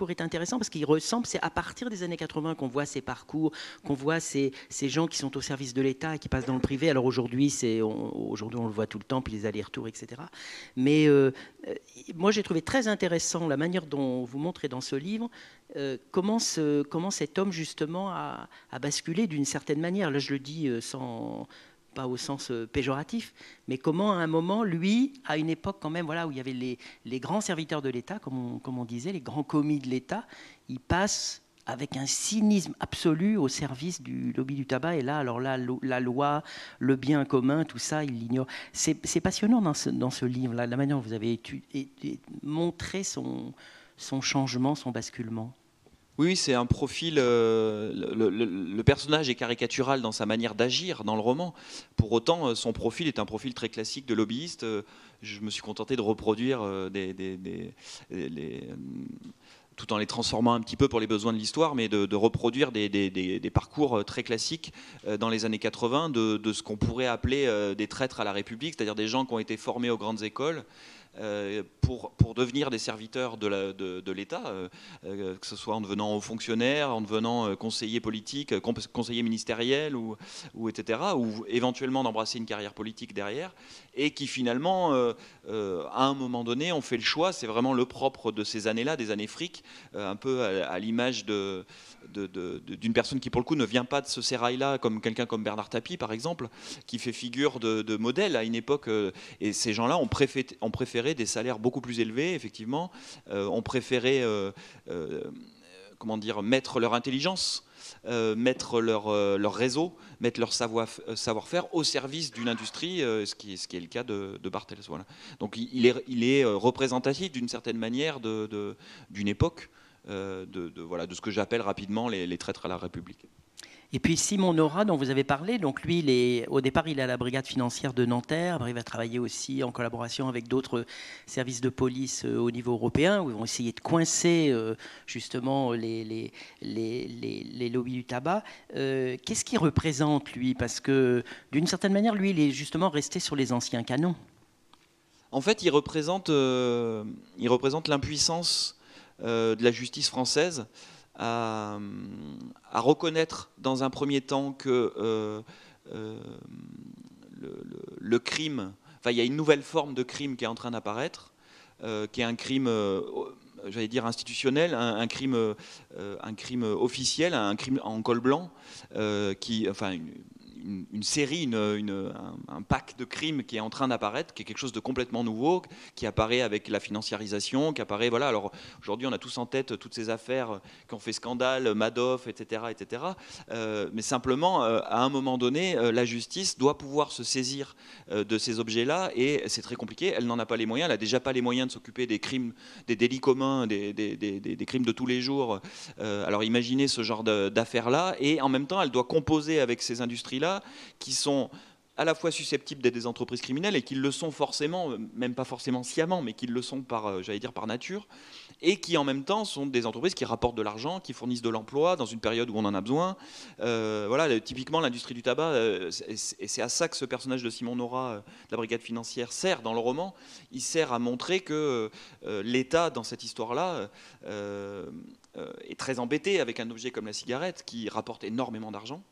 est intéressant parce qu'il ressemble, c'est à partir des années 80 qu'on voit ces parcours, qu'on voit ces gens qui sont au service de l'État et qui passent dans le privé. Alors aujourd'hui, on le voit tout le temps, puis les allers-retours, etc. Mais moi, j'ai trouvé très intéressant la manière dont vous montrez dans ce livre comment cet homme, justement, a basculé d'une certaine manière. Là, je le dis pas au sens péjoratif, mais comment à un moment, lui, à une époque quand même, voilà, où il y avait les grands serviteurs de l'État, comme on disait, les grands commis de l'État, il passe avec un cynisme absolu au service du lobby du tabac. Et là, alors là, la loi, le bien commun, tout ça, il l'ignore. C'est passionnant dans ce livre, la manière dont vous avez montré son changement, son basculement. Oui, c'est un profil. Le personnage est caricatural dans sa manière d'agir dans le roman. Pour autant, son profil est un profil très classique de lobbyiste. Je me suis contenté de reproduire tout en les transformant un petit peu pour les besoins de l'histoire, mais de reproduire des parcours très classiques dans les années 80 de ce qu'on pourrait appeler des traîtres à la République, c'est-à-dire des gens qui ont été formés aux grandes écoles, pour devenir des serviteurs de l'État, que ce soit en devenant haut fonctionnaire, en devenant conseiller politique, conseiller ministériel, ou etc., ou éventuellement d'embrasser une carrière politique derrière, et qui finalement, à un moment donné, ont fait le choix, c'est vraiment le propre de ces années-là, des années fric, un peu à l'image d'une personne qui, pour le coup, ne vient pas de ce sérail-là, comme quelqu'un comme Bernard Tapie, par exemple, qui fait figure de modèle à une époque, et ces gens-là ont préféré des salaires beaucoup plus élevés, effectivement, ont préféré comment dire, mettre leur intelligence, mettre leur réseau, mettre leur savoir-faire au service d'une industrie, ce qui est le cas de Bartels. Voilà. Donc il est représentatif d'une certaine manière d'une époque, voilà, de ce que j'appelle rapidement les traîtres à la République. Et puis Simon Nora, dont vous avez parlé, donc lui, au départ, il est à la brigade financière de Nanterre. Il va travailler aussi en collaboration avec d'autres services de police au niveau européen, où ils vont essayer de coincer justement les lobbies du tabac. Qu'est-ce qu'il représente, lui? Parce que d'une certaine manière, lui, il est justement resté sur les anciens canons. En fait, il représente l'impuissance de la justice française à reconnaître dans un premier temps que le crime, enfin il y a une nouvelle forme de crime qui est en train d'apparaître, qui est un crime, j'allais dire institutionnel, un crime officiel, un crime en col blanc, enfin une série, un pack de crimes qui est en train d'apparaître, qui est quelque chose de complètement nouveau, qui apparaît avec la financiarisation, qui apparaît, voilà. Alors aujourd'hui, on a tous en tête toutes ces affaires qui ont fait scandale, Madoff, etc., etc. Mais simplement, à un moment donné, la justice doit pouvoir se saisir de ces objets-là, et c'est très compliqué. Elle n'en a pas les moyens. Elle n'a déjà pas les moyens de s'occuper des crimes, des délits communs, des crimes de tous les jours. Alors imaginez ce genre d'affaires-là, et en même temps, elle doit composer avec ces industries-là, qui sont à la fois susceptibles d'être des entreprises criminelles, et qui le sont forcément, même pas forcément sciemment, mais qui le sont j'allais dire par nature, et qui en même temps sont des entreprises qui rapportent de l'argent, qui fournissent de l'emploi dans une période où on en a besoin. Voilà, typiquement l'industrie du tabac, et c'est à ça que ce personnage de Simon Nora, de la brigade financière, sert dans le roman. Il sert à montrer que l'État, dans cette histoire-là, est très embêté avec un objet comme la cigarette, qui rapporte énormément d'argent.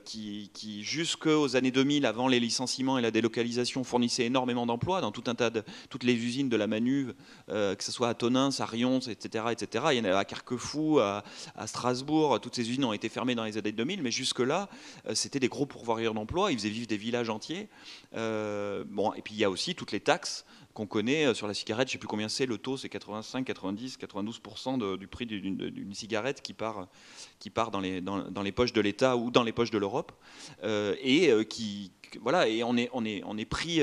Qui jusqu'aux années 2000, avant les licenciements et la délocalisation, fournissait énormément d'emplois dans toutes les usines de la Manuve, que ce soit à Tonneins, à Rions, etc., etc. Il y en avait à Carquefou, à Strasbourg. Toutes ces usines ont été fermées dans les années 2000, mais jusque-là, c'était des gros pourvoyeurs d'emplois. Ils faisaient vivre des villages entiers. Bon, et puis il y a aussi toutes les taxes qu'on connaît sur la cigarette. Je ne sais plus combien c'est, le taux, c'est 85, 90, 92% du prix d'une cigarette qui part dans les poches de l'État ou dans les poches de l'Europe, voilà, et on est pris,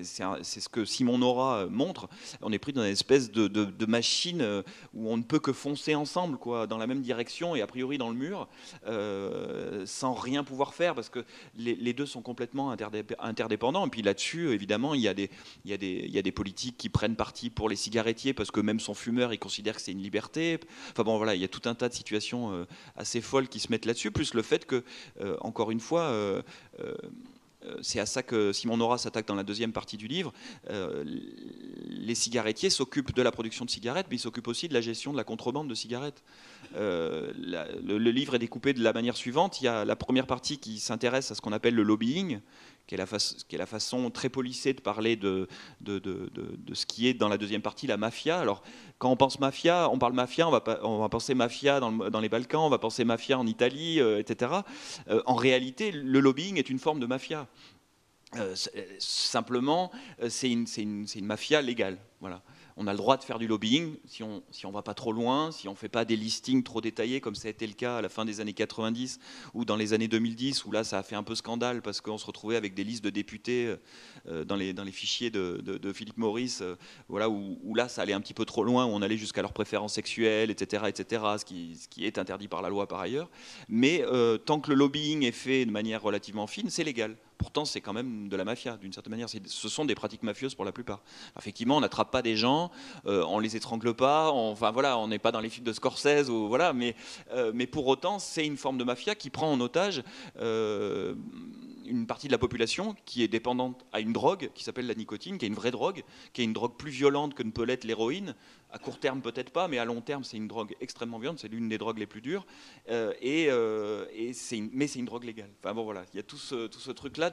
c'est ce que Simon Nora montre, on est pris dans une espèce de machine où on ne peut que foncer ensemble, quoi, dans la même direction, et a priori dans le mur, sans rien pouvoir faire, parce que les deux sont complètement interdépendants. Et puis là-dessus, évidemment, il y a des politiques qui prennent parti pour les cigarettiers, parce que même son fumeur, ils considèrent que c'est une liberté. Enfin bon, voilà, il y a tout un tas de situations assez folles qui se mettent là-dessus, plus le fait que, encore une fois, c'est à ça que Simon Nora s'attaque dans la deuxième partie du livre. Les cigarettiers s'occupent de la production de cigarettes, mais ils s'occupent aussi de la gestion de la contrebande de cigarettes. Le livre est découpé de la manière suivante. Il y a la première partie qui s'intéresse à ce qu'on appelle le lobbying, qui est la façon très polissée de parler de ce qui est dans la deuxième partie, la mafia. Alors, quand on pense mafia, on parle mafia, on va penser mafia dans les Balkans, on va penser mafia en Italie, etc. En réalité, le lobbying est une forme de mafia. Simplement, c'est une mafia légale. Voilà. On a le droit de faire du lobbying si on va pas trop loin, si on fait pas des listings trop détaillés, comme ça a été le cas à la fin des années 90 ou dans les années 2010, où là ça a fait un peu scandale parce qu'on se retrouvait avec des listes de députés dans les fichiers de Philippe Maurice, voilà, où là ça allait un petit peu trop loin, où on allait jusqu'à leurs préférences sexuelles, etc., etc., ce qui est interdit par la loi par ailleurs. Mais tant que le lobbying est fait de manière relativement fine, c'est légal. Pourtant, c'est quand même de la mafia, d'une certaine manière. Ce sont des pratiques mafieuses pour la plupart. Alors, effectivement, on n'attrape pas des gens, on les étrangle pas, enfin voilà, on n'est pas dans les films de Scorsese, ou, voilà, mais pour autant, c'est une forme de mafia qui prend en otage une partie de la population qui est dépendante à une drogue qui s'appelle la nicotine, qui est une vraie drogue, qui est une drogue plus violente que ne peut l'être l'héroïne. À court terme, peut-être pas, mais à long terme, c'est une drogue extrêmement violente. C'est l'une des drogues les plus dures. Mais c'est une drogue légale. Enfin bon, voilà, il y a tout ce truc-là,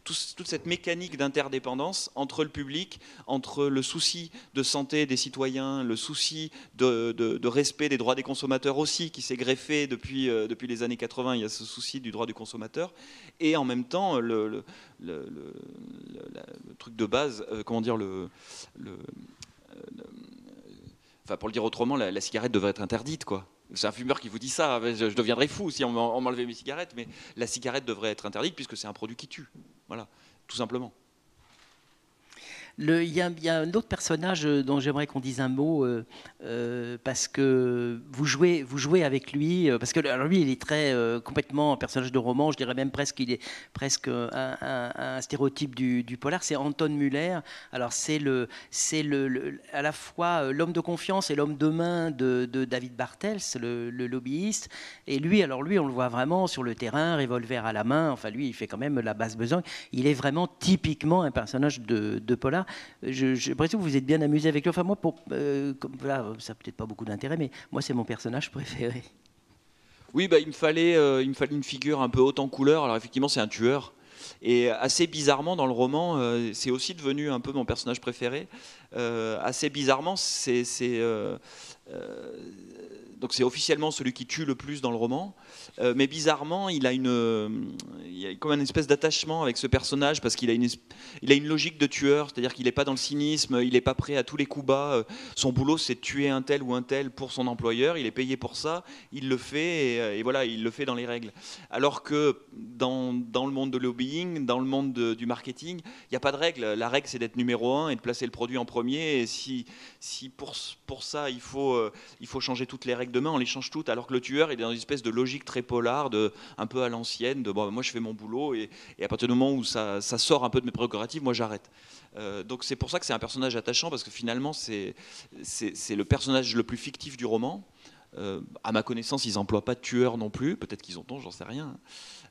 toute cette mécanique d'interdépendance entre le public, entre le souci de santé des citoyens, le souci de respect des droits des consommateurs aussi, qui s'est greffé depuis les années 80. Il y a ce souci du droit du consommateur, et en même temps le truc de base, comment dire, enfin, pour le dire autrement, la cigarette devrait être interdite, quoi. C'est un fumeur qui vous dit ça. Je deviendrais fou si on m'enlevait mes cigarettes, mais la cigarette devrait être interdite puisque c'est un produit qui tue. Voilà, tout simplement. Il y a un autre personnage dont j'aimerais qu'on dise un mot, parce que vous jouez avec lui, parce que alors lui, il est très complètement un personnage de roman, je dirais même presque qu'il est presque un stéréotype du polar, c'est Anton Muller. Alors c'est à la fois l'homme de confiance et l'homme de main de David Bartels, le lobbyiste. Et lui, on le voit vraiment sur le terrain, revolver à la main, enfin lui, il fait quand même la basse besogne. Il est vraiment typiquement un personnage de polar. J'ai l'impression que vous êtes bien amusé avec lui. Enfin, moi, voilà, ça n'a peut-être pas beaucoup d'intérêt, mais moi, c'est mon personnage préféré. Oui, bah, il me fallait une figure un peu haute en couleur. Alors effectivement, c'est un tueur. Et assez bizarrement, dans le roman, c'est aussi devenu un peu mon personnage préféré. Assez bizarrement, donc c'est officiellement celui qui tue le plus dans le roman, mais bizarrement il y a comme une espèce d'attachement avec ce personnage parce qu'il a une logique de tueur, c'est-à-dire qu'il n'est pas dans le cynisme, il n'est pas prêt à tous les coups bas. Son boulot, c'est de tuer un tel ou un tel pour son employeur, il est payé pour ça, il le fait, et voilà, il le fait dans les règles. Alors que dans le monde de lobbying, dans le monde du marketing, il n'y a pas de règle. La règle, c'est d'être numéro un et de placer le produit en premier, et si pour ça il faut changer toutes les règles demain, on les change toutes, alors que le tueur est dans une espèce de logique très polar, un peu à l'ancienne, de bon, moi je fais mon boulot, et à partir du moment où ça sort un peu de mes prérogatives, moi j'arrête. Donc c'est pour ça que c'est un personnage attachant, parce que finalement c'est le personnage le plus fictif du roman. À ma connaissance, ils n'emploient pas de tueurs non plus, peut-être qu'ils en ont, j'en sais rien.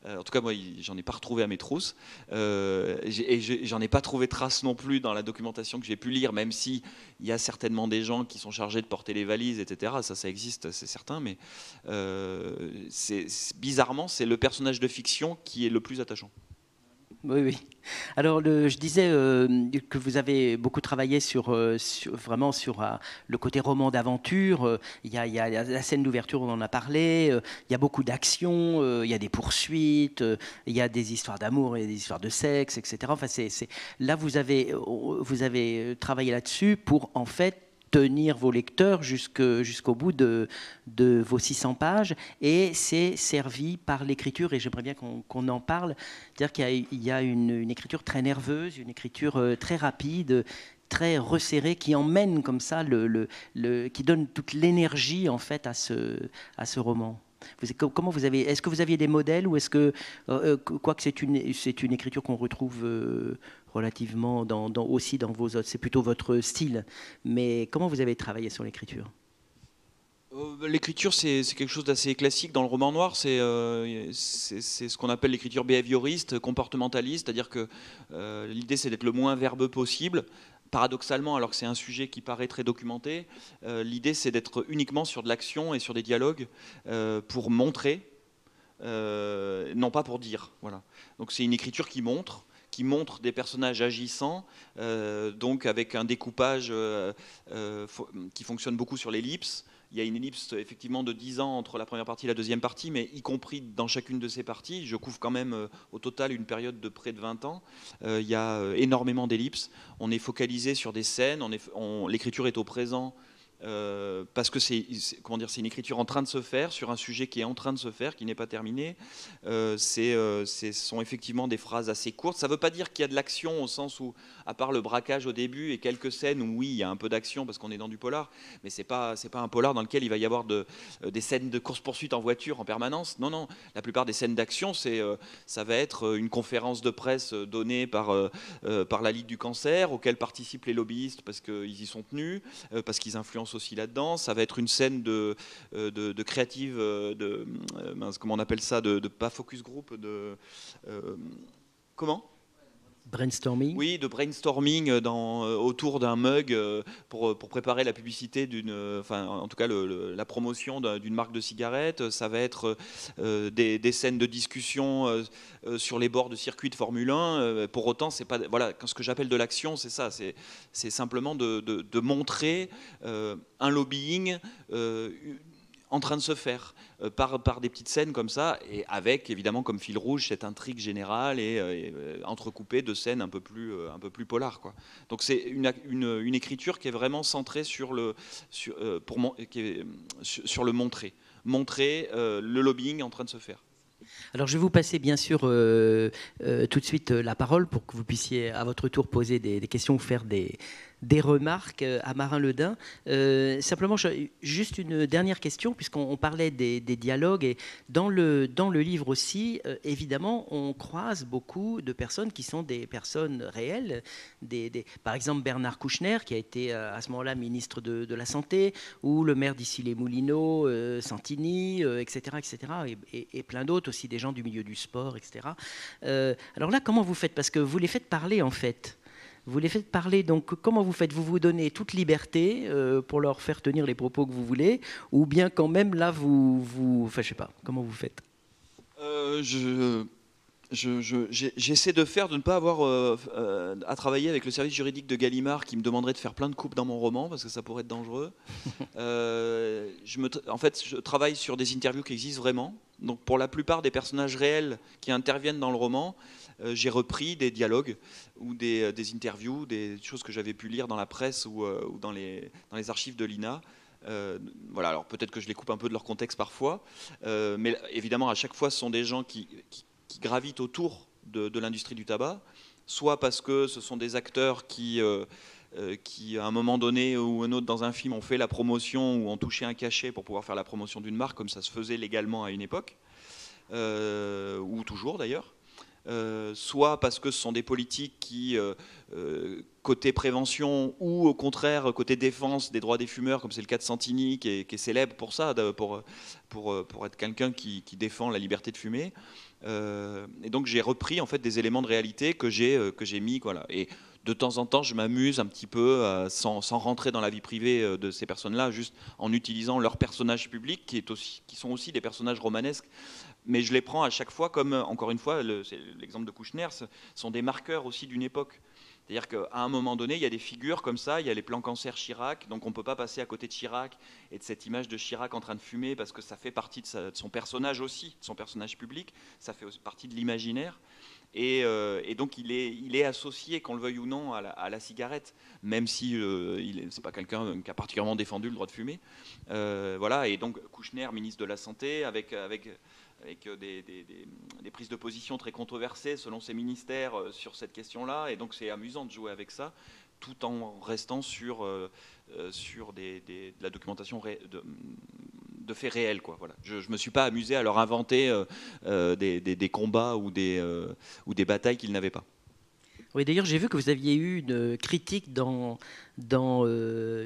En tout cas, moi, j'en ai pas retrouvé à mes trousses. Et j'en ai pas trouvé trace non plus dans la documentation que j'ai pu lire, même si il y a certainement des gens qui sont chargés de porter les valises, etc. Ça existe, c'est certain, mais bizarrement, c'est le personnage de fiction qui est le plus attachant. Oui, oui. Alors, je disais que vous avez beaucoup travaillé vraiment sur le côté roman d'aventure. Il y a la scène d'ouverture, on en a parlé. Il y a beaucoup d'action, il y a des poursuites, il y a des histoires d'amour et des histoires de sexe, etc. Enfin, là, vous avez travaillé là-dessus pour, en fait, tenir vos lecteurs jusqu'au bout de vos 600 pages, et c'est servi par l'écriture, et j'aimerais bien qu'on en parle. C'est-à-dire qu'il y a une écriture très nerveuse, une écriture très rapide, très resserrée, qui emmène comme ça, qui donne toute l'énergie en fait à ce roman. Comment est-ce que vous aviez des modèles, ou est-ce que, quoique c'est une écriture qu'on retrouve relativement aussi dans vos autres, c'est plutôt votre style, mais comment vous avez travaillé sur l'écriture? L'écriture, c'est quelque chose d'assez classique dans le roman noir. C'est ce qu'on appelle l'écriture behavioriste, comportementaliste, c'est-à-dire que l'idée, c'est d'être le moins verbeux possible. Paradoxalement, alors que c'est un sujet qui paraît très documenté, l'idée, c'est d'être uniquement sur de l'action et sur des dialogues pour montrer, non pas pour dire. Voilà. Donc c'est une écriture qui montre des personnages agissants, donc avec un découpage qui fonctionne beaucoup sur l'ellipse. Il y a une ellipse effectivement de 10 ans entre la première partie et la deuxième partie, mais y compris dans chacune de ces parties, je couvre quand même au total une période de près de 20 ans. Il y a énormément d'ellipses. On est focalisé sur des scènes, l'écriture est au présent. Parce que c'est une écriture en train de se faire sur un sujet qui est en train de se faire, qui n'est pas terminé. Ce sont effectivement des phrases assez courtes. Ça ne veut pas dire qu'il y a de l'action au sens où, à part le braquage au début et quelques scènes où oui, il y a un peu d'action parce qu'on est dans du polar, mais c'est pas un polar dans lequel il va y avoir des scènes de course-poursuite en voiture en permanence. Non, non. La plupart des scènes d'action, ça va être une conférence de presse donnée par la Ligue du cancer, auquel participent les lobbyistes parce qu'ils y sont tenus, parce qu'ils influencent aussi là-dedans. Ça va être une scène de créative, comment on appelle ça, de pas focus group, Comment ? Brainstorming. Oui, de brainstorming autour d'un mug pour préparer la publicité enfin en tout cas la promotion d'une marque de cigarettes. Ça va être des scènes de discussion sur les bords de circuits de Formule 1. Pour autant, c'est pas voilà, ce que j'appelle de l'action, c'est ça, c'est simplement de montrer un lobbying en train de se faire par des petites scènes comme ça, et avec évidemment comme fil rouge cette intrigue générale et entrecoupée de scènes un peu plus polar, quoi. Donc c'est une écriture qui est vraiment centrée sur le montrer le lobbying en train de se faire. Alors je vais vous passer bien sûr tout de suite la parole pour que vous puissiez à votre tour poser des questions ou faire des remarques à Marin Ledin. Simplement, juste une dernière question, puisqu'on parlait des dialogues. Et dans le livre aussi, évidemment, on croise beaucoup de personnes qui sont des personnes réelles. Par exemple, Bernard Kouchner, qui a été à ce moment-là ministre de la Santé, ou le maire d'Issy-les-Moulineaux, Santini, etc., etc., et plein d'autres aussi, des gens du milieu du sport, etc. Alors là, comment vous faites ? Parce que vous les faites parler, en fait. Vous les faites parler, donc comment vous faites ? Vous vous donnez toute liberté pour leur faire tenir les propos que vous voulez, ou bien quand même là, enfin je sais pas, comment vous faites ? J'essaie de ne pas avoir à travailler avec le service juridique de Gallimard qui me demanderait de faire plein de coupes dans mon roman, parce que ça pourrait être dangereux. En fait, je travaille sur des interviews qui existent vraiment. Donc pour la plupart des personnages réels qui interviennent dans le roman, j'ai repris des dialogues ou des interviews, des choses que j'avais pu lire dans la presse ou dans les archives de l'INA. Voilà, alors peut-être que je les coupe un peu de leur contexte parfois, mais évidemment à chaque fois ce sont des gens qui gravitent autour de l'industrie du tabac, soit parce que ce sont des acteurs qui à un moment donné ou un autre dans un film ont fait la promotion ou ont touché un cachet pour pouvoir faire la promotion d'une marque, comme ça se faisait légalement à une époque, ou toujours d'ailleurs. Soit parce que ce sont des politiques qui, côté prévention ou au contraire côté défense des droits des fumeurs, comme c'est le cas de Santini, qui est célèbre pour ça, pour être quelqu'un qui défend la liberté de fumer. Et donc j'ai repris en fait des éléments de réalité que j'ai mis, voilà. Et de temps en temps, je m'amuse un petit peu, sans rentrer dans la vie privée de ces personnes-là, juste en utilisant leurs personnages publics, qui sont aussi des personnages romanesques. Mais je les prends à chaque fois comme, encore une fois, c'est l'exemple de Kouchner, ce sont des marqueurs aussi d'une époque. C'est-à-dire qu'à un moment donné, il y a des figures comme ça, il y a les plans cancer Chirac, donc on ne peut pas passer à côté de Chirac et de cette image de Chirac en train de fumer, parce que ça fait partie de son personnage aussi, de son personnage public, ça fait aussi partie de l'imaginaire. Et donc il est associé, qu'on le veuille ou non, à la cigarette, même si c'est pas quelqu'un qui a particulièrement défendu le droit de fumer. Voilà, et donc Kouchner, ministre de la Santé, avec des prises de position très controversées selon ses ministères sur cette question-là, et donc c'est amusant de jouer avec ça, tout en restant sur de la documentation de faits réels, quoi. Voilà. Je ne me suis pas amusé à leur inventer des combats ou des batailles qu'ils n'avaient pas. Oui, d'ailleurs, j'ai vu que vous aviez eu une critique dans je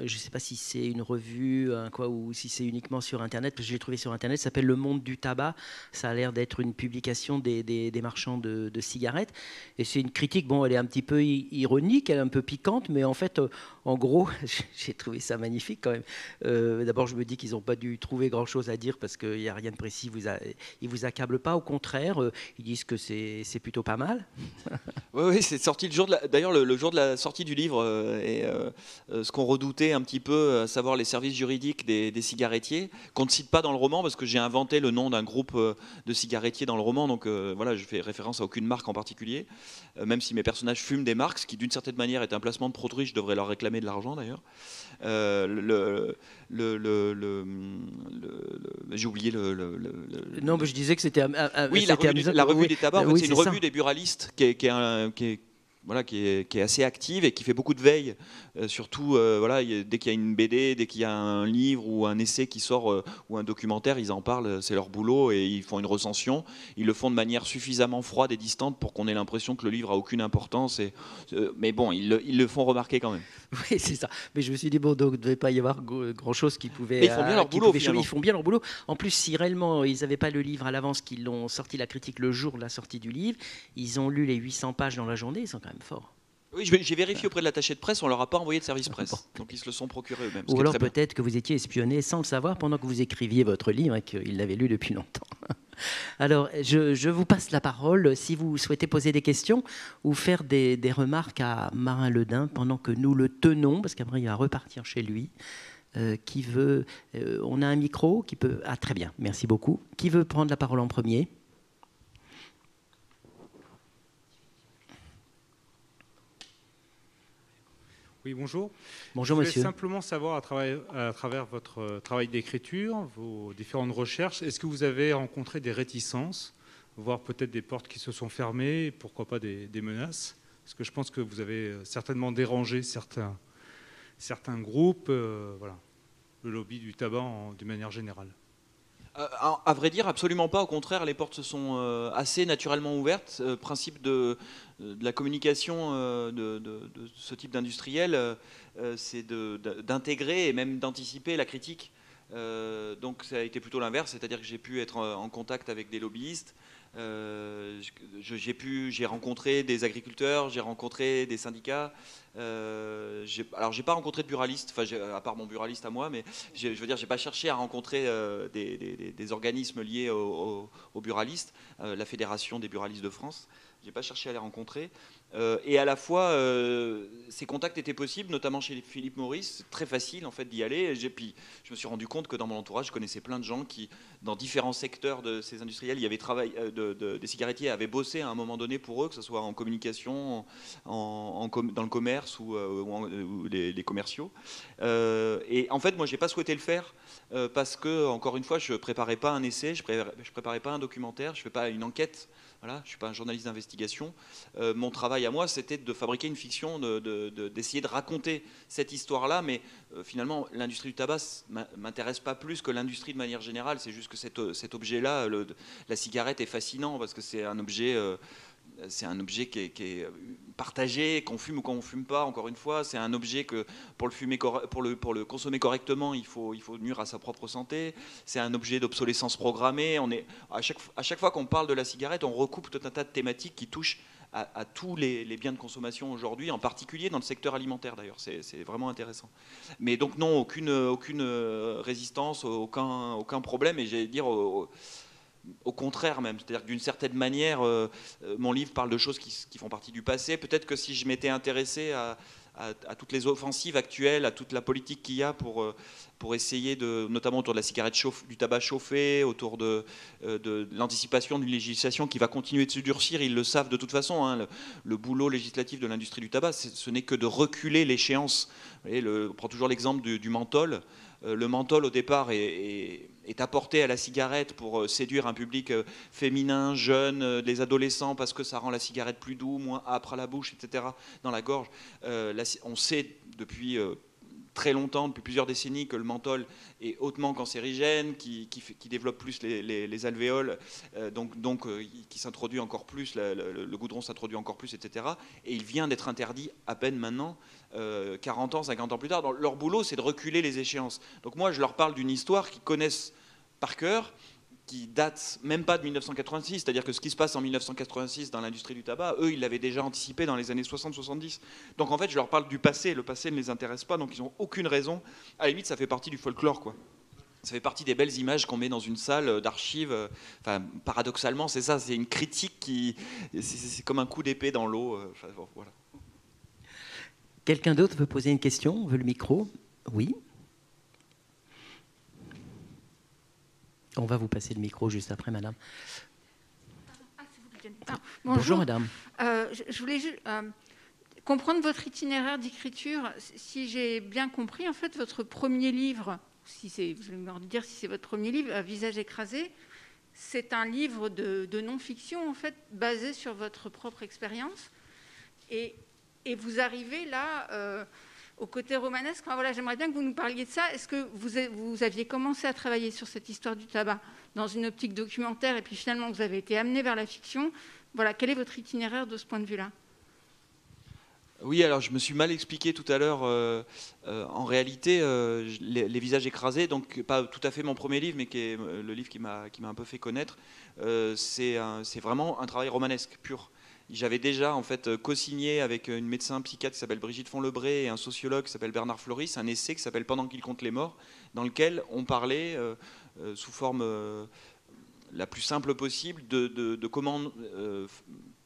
ne sais pas si c'est une revue ou si c'est uniquement sur Internet, parce que je l'ai trouvé sur Internet, ça s'appelle Le Monde du Tabac. Ça a l'air d'être une publication des marchands de cigarettes. Et c'est une critique, bon, elle est un petit peu ironique, elle est un peu piquante, mais en fait, en gros, j'ai trouvé ça magnifique quand même. D'abord, je me dis qu'ils n'ont pas dû trouver grand-chose à dire, parce qu'il n'y a rien de précis, ils ne vous accablent pas, au contraire, ils disent que c'est plutôt pas mal. Oui, c'est sorti le jour d'ailleurs le jour de la sortie du livre, et ce qu'on redoutait un petit peu, à savoir les services juridiques des cigarettiers, qu'on ne cite pas dans le roman, parce que j'ai inventé le nom d'un groupe de cigarettiers dans le roman, donc voilà, je fais référence à aucune marque en particulier, même si mes personnages fument des marques, ce qui d'une certaine manière est un placement de produit, je devrais leur réclamer de l'argent d'ailleurs. J'ai oublié Non, mais je disais que c'était oui, la revue des tabacs, en fait, oui, c'est une revue des buralistes qui est voilà, qui est assez active et qui fait beaucoup de veille. Surtout, voilà, dès qu'il y a une BD, dès qu'il y a un livre ou un essai qui sort ou un documentaire, ils en parlent, c'est leur boulot et ils font une recension. Ils le font de manière suffisamment froide et distante pour qu'on ait l'impression que le livre a aucune importance. Mais bon, ils le font remarquer quand même. Oui, c'est ça. Mais je me suis dit, bon, donc il ne devait pas y avoir grand-chose qui pouvait... Mais ils font bien leur boulot, finalement. Ils font bien leur boulot. En plus, si réellement ils n'avaient pas le livre à l'avance, qu'ils l'ont sorti la critique le jour de la sortie du livre, ils ont lu les 800 pages dans la journée, ils sont quand même forts. Oui, j'ai vérifié auprès de l'attaché de presse, on leur a pas envoyé de service presse. Bon. Donc ils se le sont procurés eux-mêmes. Ou alors peut-être que vous étiez espionné sans le savoir pendant que vous écriviez votre livre et qu'ils l'avaient lu depuis longtemps. Alors, je vous passe la parole si vous souhaitez poser des questions ou faire des remarques à Marin Ledin pendant que nous le tenons, parce qu'après il va repartir chez lui. Qui veut on a un micro qui peut... Ah, très bien, merci beaucoup. Qui veut prendre la parole en premier ? Oui, bonjour. Bonjour, monsieur. Je voulais simplement savoir, à travers votre travail d'écriture, vos différentes recherches, est-ce que vous avez rencontré des réticences, voire peut-être des portes qui se sont fermées, pourquoi pas des menaces ? Parce que je pense que vous avez certainement dérangé certains groupes, voilà, le lobby du tabac d'une manière générale. À vrai dire, absolument pas. Au contraire, les portes se sont assez naturellement ouvertes. Principe de la communication de ce type d'industriel, c'est d'intégrer et même d'anticiper la critique. Donc ça a été plutôt l'inverse, c'est-à-dire que j'ai pu être en contact avec des lobbyistes. J'ai rencontré des agriculteurs, j'ai rencontré des syndicats. Alors j'ai pas rencontré de buralistes, enfin à part mon buraliste à moi, mais je veux dire j'ai pas cherché à rencontrer des organismes liés aux buralistes, la Fédération des buralistes de France. J'ai pas cherché à les rencontrer. Et à la fois, ces contacts étaient possibles, notamment chez Philippe Maurice. C'est très facile en fait d'y aller. Et puis, je me suis rendu compte que dans mon entourage, je connaissais plein de gens qui, dans différents secteurs de ces industriels, il y avait des cigarettiers avaient bossé à un moment donné pour eux, que ce soit en communication, dans le commerce ou les commerciaux. Et en fait, moi, j'ai pas souhaité le faire parce que, encore une fois, je préparais pas un essai, je préparais pas un documentaire, je fais pas une enquête. Voilà, je ne suis pas un journaliste d'investigation. Mon travail à moi, c'était de fabriquer une fiction, d'essayer de raconter cette histoire-là. Mais finalement, l'industrie du tabac ne m'intéresse pas plus que l'industrie de manière générale. C'est juste que cet objet-là, la cigarette, est fascinant parce que c'est un objet... qui est partagé, qu'on fume ou qu'on ne fume pas, encore une fois. C'est un objet que pour le consommer correctement, il faut nuire à sa propre santé. C'est un objet d'obsolescence programmée. À chaque fois qu'on parle de la cigarette, on recoupe tout un tas de thématiques qui touchent à tous les biens de consommation aujourd'hui, en particulier dans le secteur alimentaire d'ailleurs. C'est vraiment intéressant. Mais donc non, aucune résistance, aucun problème. Et j'allais dire... Au contraire même, c'est-à-dire que d'une certaine manière, mon livre parle de choses qui font partie du passé. Peut-être que si je m'étais intéressé à toutes les offensives actuelles, à toute la politique qu'il y a pour essayer notamment autour de la cigarette du tabac chauffé, autour de l'anticipation d'une législation qui va continuer de se durcir, ils le savent de toute façon. Hein, le boulot législatif de l'industrie du tabac, ce n'est que de reculer l'échéance. Vous voyez, on prend toujours l'exemple du menthol. Le menthol, au départ, est apporté à la cigarette pour séduire un public féminin, jeune, les adolescents, parce que ça rend la cigarette plus doux, moins âpre à la bouche, etc., dans la gorge. On sait depuis très longtemps, depuis plusieurs décennies, que le menthol est hautement cancérigène, qui développe plus les alvéoles, donc qui s'introduit encore plus, le goudron s'introduit encore plus, etc. Et il vient d'être interdit à peine maintenant, 40 ans, 50 ans plus tard. Donc, leur boulot, c'est de reculer les échéances. Donc moi, je leur parle d'une histoire qu'ils connaissent par cœur, qui date même pas de 1986, c'est-à-dire que ce qui se passe en 1986 dans l'industrie du tabac, eux, ils l'avaient déjà anticipé dans les années 60-70. Donc en fait, je leur parle du passé, le passé ne les intéresse pas, donc ils n'ont aucune raison. À la limite, ça fait partie du folklore, quoi. Ça fait partie des belles images qu'on met dans une salle d'archives. Enfin, paradoxalement, c'est ça, c'est une critique c'est comme un coup d'épée dans l'eau. Enfin, bon, voilà. Quelqu'un d'autre veut poser une question? Veut le micro? Oui. On va vous passer le micro juste après, madame. Bonjour, madame. Je voulais juste comprendre votre itinéraire d'écriture. Si j'ai bien compris, en fait, votre premier livre, je vais me dire si c'est votre premier livre, Visage écrasé, c'est un livre de non-fiction, en fait, basé sur votre propre expérience. Et vous arrivez là au côté romanesque. Enfin, voilà, j'aimerais bien que vous nous parliez de ça. Est-ce que vous aviez commencé à travailler sur cette histoire du tabac dans une optique documentaire et puis finalement vous avez été amené vers la fiction? Voilà, quel est votre itinéraire de ce point de vue-là? Oui, alors je me suis mal expliqué tout à l'heure. En réalité, les visages écrasés, donc pas tout à fait mon premier livre, mais qui est le livre qui m'a un peu fait connaître, c'est vraiment un travail romanesque pur. J'avais déjà en fait co-signé avec une médecin psychiatre qui s'appelle Brigitte Font-Lebré et un sociologue qui s'appelle Bernard Floris un essai qui s'appelle Pendant qu'il compte les morts, dans lequel on parlait sous forme la plus simple possible de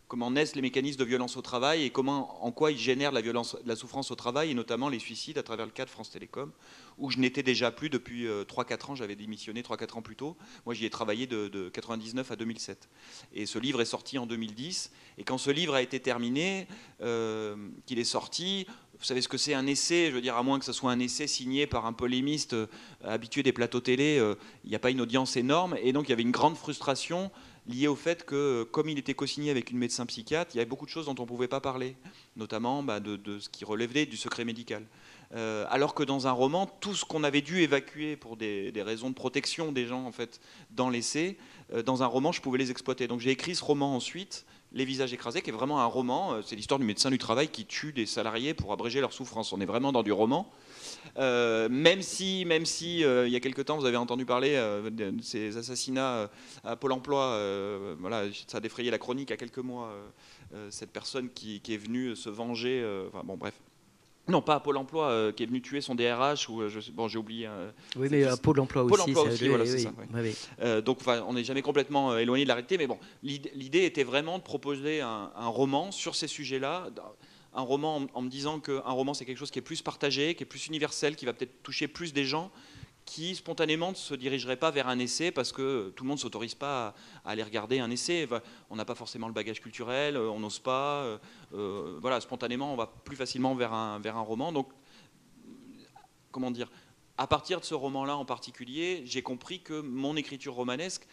comment naissent les mécanismes de violence au travail et en quoi ils génèrent la souffrance au travail, et notamment les suicides à travers le cas de France Télécom, où je n'étais déjà plus depuis 3-4 ans, j'avais démissionné 3-4 ans plus tôt. Moi, j'y ai travaillé de 99 à 2007. Et ce livre est sorti en 2010. Et quand ce livre a été terminé, qu'il est sorti, vous savez ce que c'est un essai, je veux dire, à moins que ce soit un essai signé par un polémiste habitué des plateaux télé, il n'y a pas une audience énorme. Et donc, il y avait une grande frustration lié au fait que, comme il était co-signé avec une médecin psychiatre, il y avait beaucoup de choses dont on ne pouvait pas parler, notamment de ce qui relevait du secret médical. Alors que dans un roman, tout ce qu'on avait dû évacuer pour des raisons de protection des gens en fait, dans l'essai, dans un roman, je pouvais les exploiter. Donc j'ai écrit ce roman ensuite, Les visages écrasés, qui est vraiment un roman. C'est l'histoire du médecin du travail qui tue des salariés pour abréger leur souffrance. On est vraiment dans du roman. Même si il y a quelque temps vous avez entendu parler de ces assassinats à Pôle emploi, voilà, ça a défrayé la chronique il y a quelques mois, cette personne qui est venue se venger, enfin bon bref. Non, pas à Pôle emploi, qui est venu tuer son DRH, ou bon, j'ai oublié. Oui, mais à Pôle emploi aussi. Pôle emploi aussi, voilà, c'est ça. Oui. Donc, enfin, on n'est jamais complètement éloigné de la réalité, mais bon, l'idée était vraiment de proposer un roman sur ces sujets-là. Un roman en me disant qu'un roman c'est quelque chose qui est plus partagé, qui est plus universel, qui va peut-être toucher plus des gens qui spontanément ne se dirigeraient pas vers un essai parce que tout le monde ne s'autorise pas à aller regarder un essai. On n'a pas forcément le bagage culturel, on n'ose pas. Voilà, spontanément, on va plus facilement vers un roman. Donc, comment dire, à partir de ce roman-là en particulier, j'ai compris que mon écriture romanesque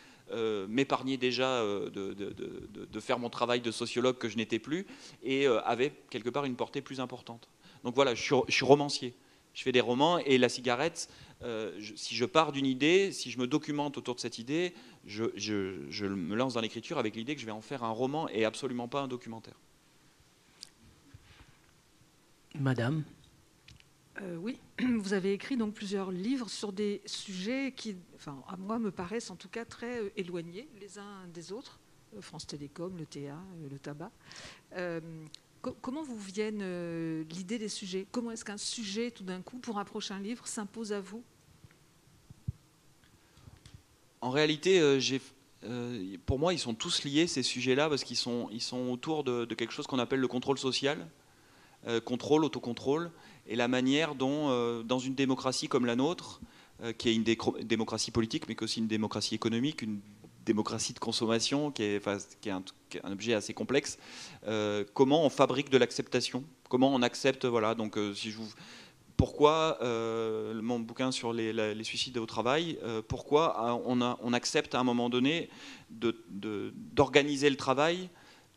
m'épargnait déjà de faire mon travail de sociologue que je n'étais plus et avait quelque part une portée plus importante. Donc voilà, je suis romancier. Je fais des romans et la cigarette, si je pars d'une idée, si je me documente autour de cette idée, je me lance dans l'écriture avec l'idée que je vais en faire un roman et absolument pas un documentaire. Madame. Oui, vous avez écrit donc plusieurs livres sur des sujets qui, enfin, à moi, me paraissent en tout cas très éloignés les uns des autres. France Télécom, le TA, le tabac. Comment vous viennent l'idée des sujets? Comment est-ce qu'un sujet, tout d'un coup, pour un prochain livre, s'impose à vous? En réalité, pour moi, ils sont tous liés, ces sujets-là, parce qu'ils sont autour de quelque chose qu'on appelle le contrôle social. Contrôle, autocontrôle, et la manière dont, dans une démocratie comme la nôtre, qui est une démocratie politique, mais qui est aussi une démocratie économique, une démocratie de consommation, qui est un objet assez complexe, comment on fabrique de l'acceptation, comment on accepte, voilà, donc pourquoi mon bouquin sur les suicides au travail, pourquoi on accepte à un moment donné d'organiser le travail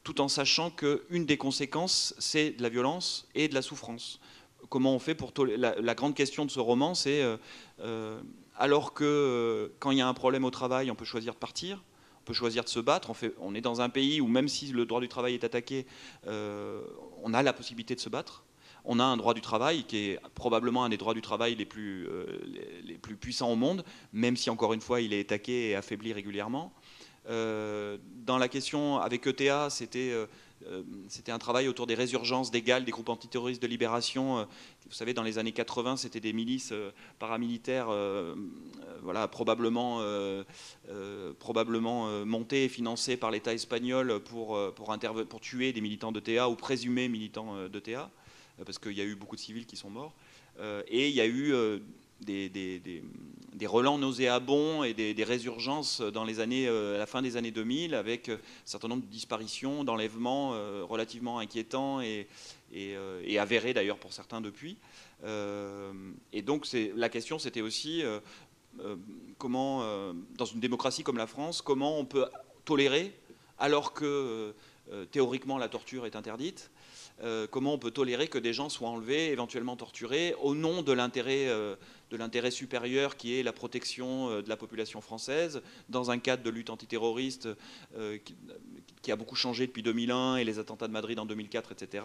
tout en sachant qu'une des conséquences, c'est de la violence et de la souffrance. Comment on fait pour la grande question de ce roman, c'est alors que quand il y a un problème au travail, on peut choisir de partir, on peut choisir de se battre. On est dans un pays où même si le droit du travail est attaqué, on a la possibilité de se battre. On a un droit du travail qui est probablement un des droits du travail les plus puissants au monde, même si encore une fois il est attaqué et affaibli régulièrement. Dans la question avec ETA, c'était un travail autour des résurgences d'Égal, des groupes antiterroristes de libération. Vous savez, dans les années 80, c'était des milices paramilitaires, voilà, probablement montées et financées par l'État espagnol pour tuer des militants d'ETA ou présumés militants d'ETA, parce qu'il y a eu beaucoup de civils qui sont morts. Et il y a eu des relents nauséabonds et des résurgences à la fin des années 2000 avec un certain nombre de disparitions, d'enlèvements relativement inquiétants et avérés d'ailleurs pour certains depuis. Et donc la question c'était aussi comment, dans une démocratie comme la France, comment on peut tolérer alors que théoriquement la torture est interdite, Comment on peut tolérer que des gens soient enlevés, éventuellement torturés, au nom de l'intérêt supérieur qui est la protection de la population française, dans un cadre de lutte antiterroriste qui a beaucoup changé depuis 2001 et les attentats de Madrid en 2004, etc.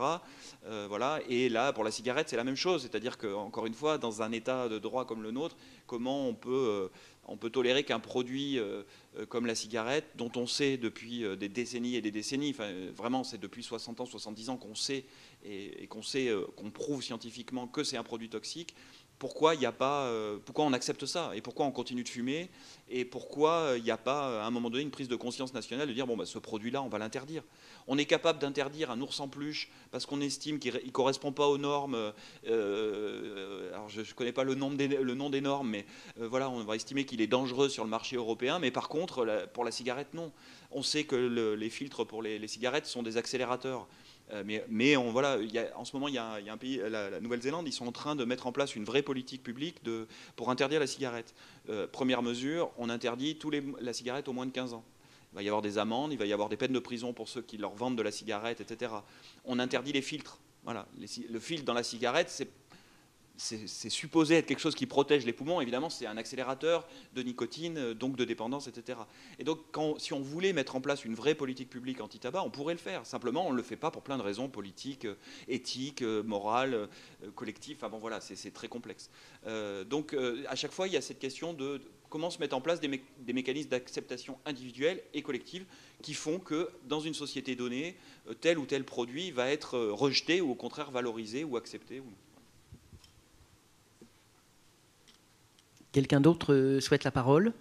Voilà. Et là, pour la cigarette, c'est la même chose. C'est-à-dire qu'encore une fois, dans un état de droit comme le nôtre, comment on peut tolérer qu'un produit comme la cigarette, dont on sait depuis des décennies et des décennies, enfin, vraiment c'est depuis 60 ans, 70 ans qu'on sait et qu'on prouve scientifiquement que c'est un produit toxique, pourquoi on accepte ça et pourquoi on continue de fumer et pourquoi il n'y a pas à un moment donné une prise de conscience nationale de dire bon, ce produit-là on va l'interdire. On est capable d'interdire un ours en peluche parce qu'on estime qu'il ne correspond pas aux normes. Alors je ne connais pas le nom des normes, mais voilà, on va estimer qu'il est dangereux sur le marché européen. Mais par contre, pour la cigarette, non. On sait que les filtres pour les cigarettes sont des accélérateurs. Mais voilà, en ce moment, il y a un pays, la Nouvelle-Zélande, ils sont en train de mettre en place une vraie politique publique pour interdire la cigarette. Première mesure, on interdit la cigarette aux moins de 15 ans. Il va y avoir des amendes, il va y avoir des peines de prison pour ceux qui leur vendent de la cigarette, etc. On interdit les filtres. Voilà. Le filtre dans la cigarette, c'est supposé être quelque chose qui protège les poumons. Évidemment, c'est un accélérateur de nicotine, donc de dépendance, etc. Et donc, si on voulait mettre en place une vraie politique publique anti-tabac, on pourrait le faire. Simplement, on ne le fait pas pour plein de raisons politiques, éthiques, morales, collectives. Enfin bon, voilà, c'est très complexe. Donc, à chaque fois, il y a cette question de comment se mettre en place des mécanismes d'acceptation individuelle et collective qui font que, dans une société donnée, tel ou tel produit va être rejeté ou au contraire valorisé ou accepté. Quelqu'un d'autre souhaite la parole ?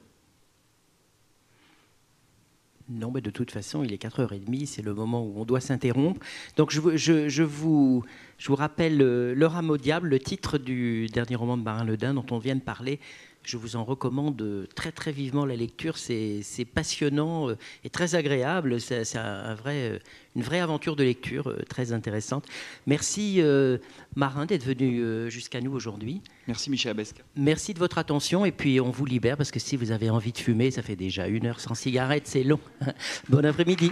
Non, mais de toute façon, il est 4h30, c'est le moment où on doit s'interrompre. Donc je vous rappelle Le Rameau au diable, le titre du dernier roman de Marin Ledain dont on vient de parler. Je vous en recommande très très vivement la lecture, c'est passionnant et très agréable, c'est une vraie aventure de lecture très intéressante. Merci Marin d'être venu jusqu'à nous aujourd'hui. Merci Michel Abesque. Merci de votre attention et puis on vous libère parce que si vous avez envie de fumer, ça fait déjà 1 heure sans cigarette, c'est long. Bon après-midi.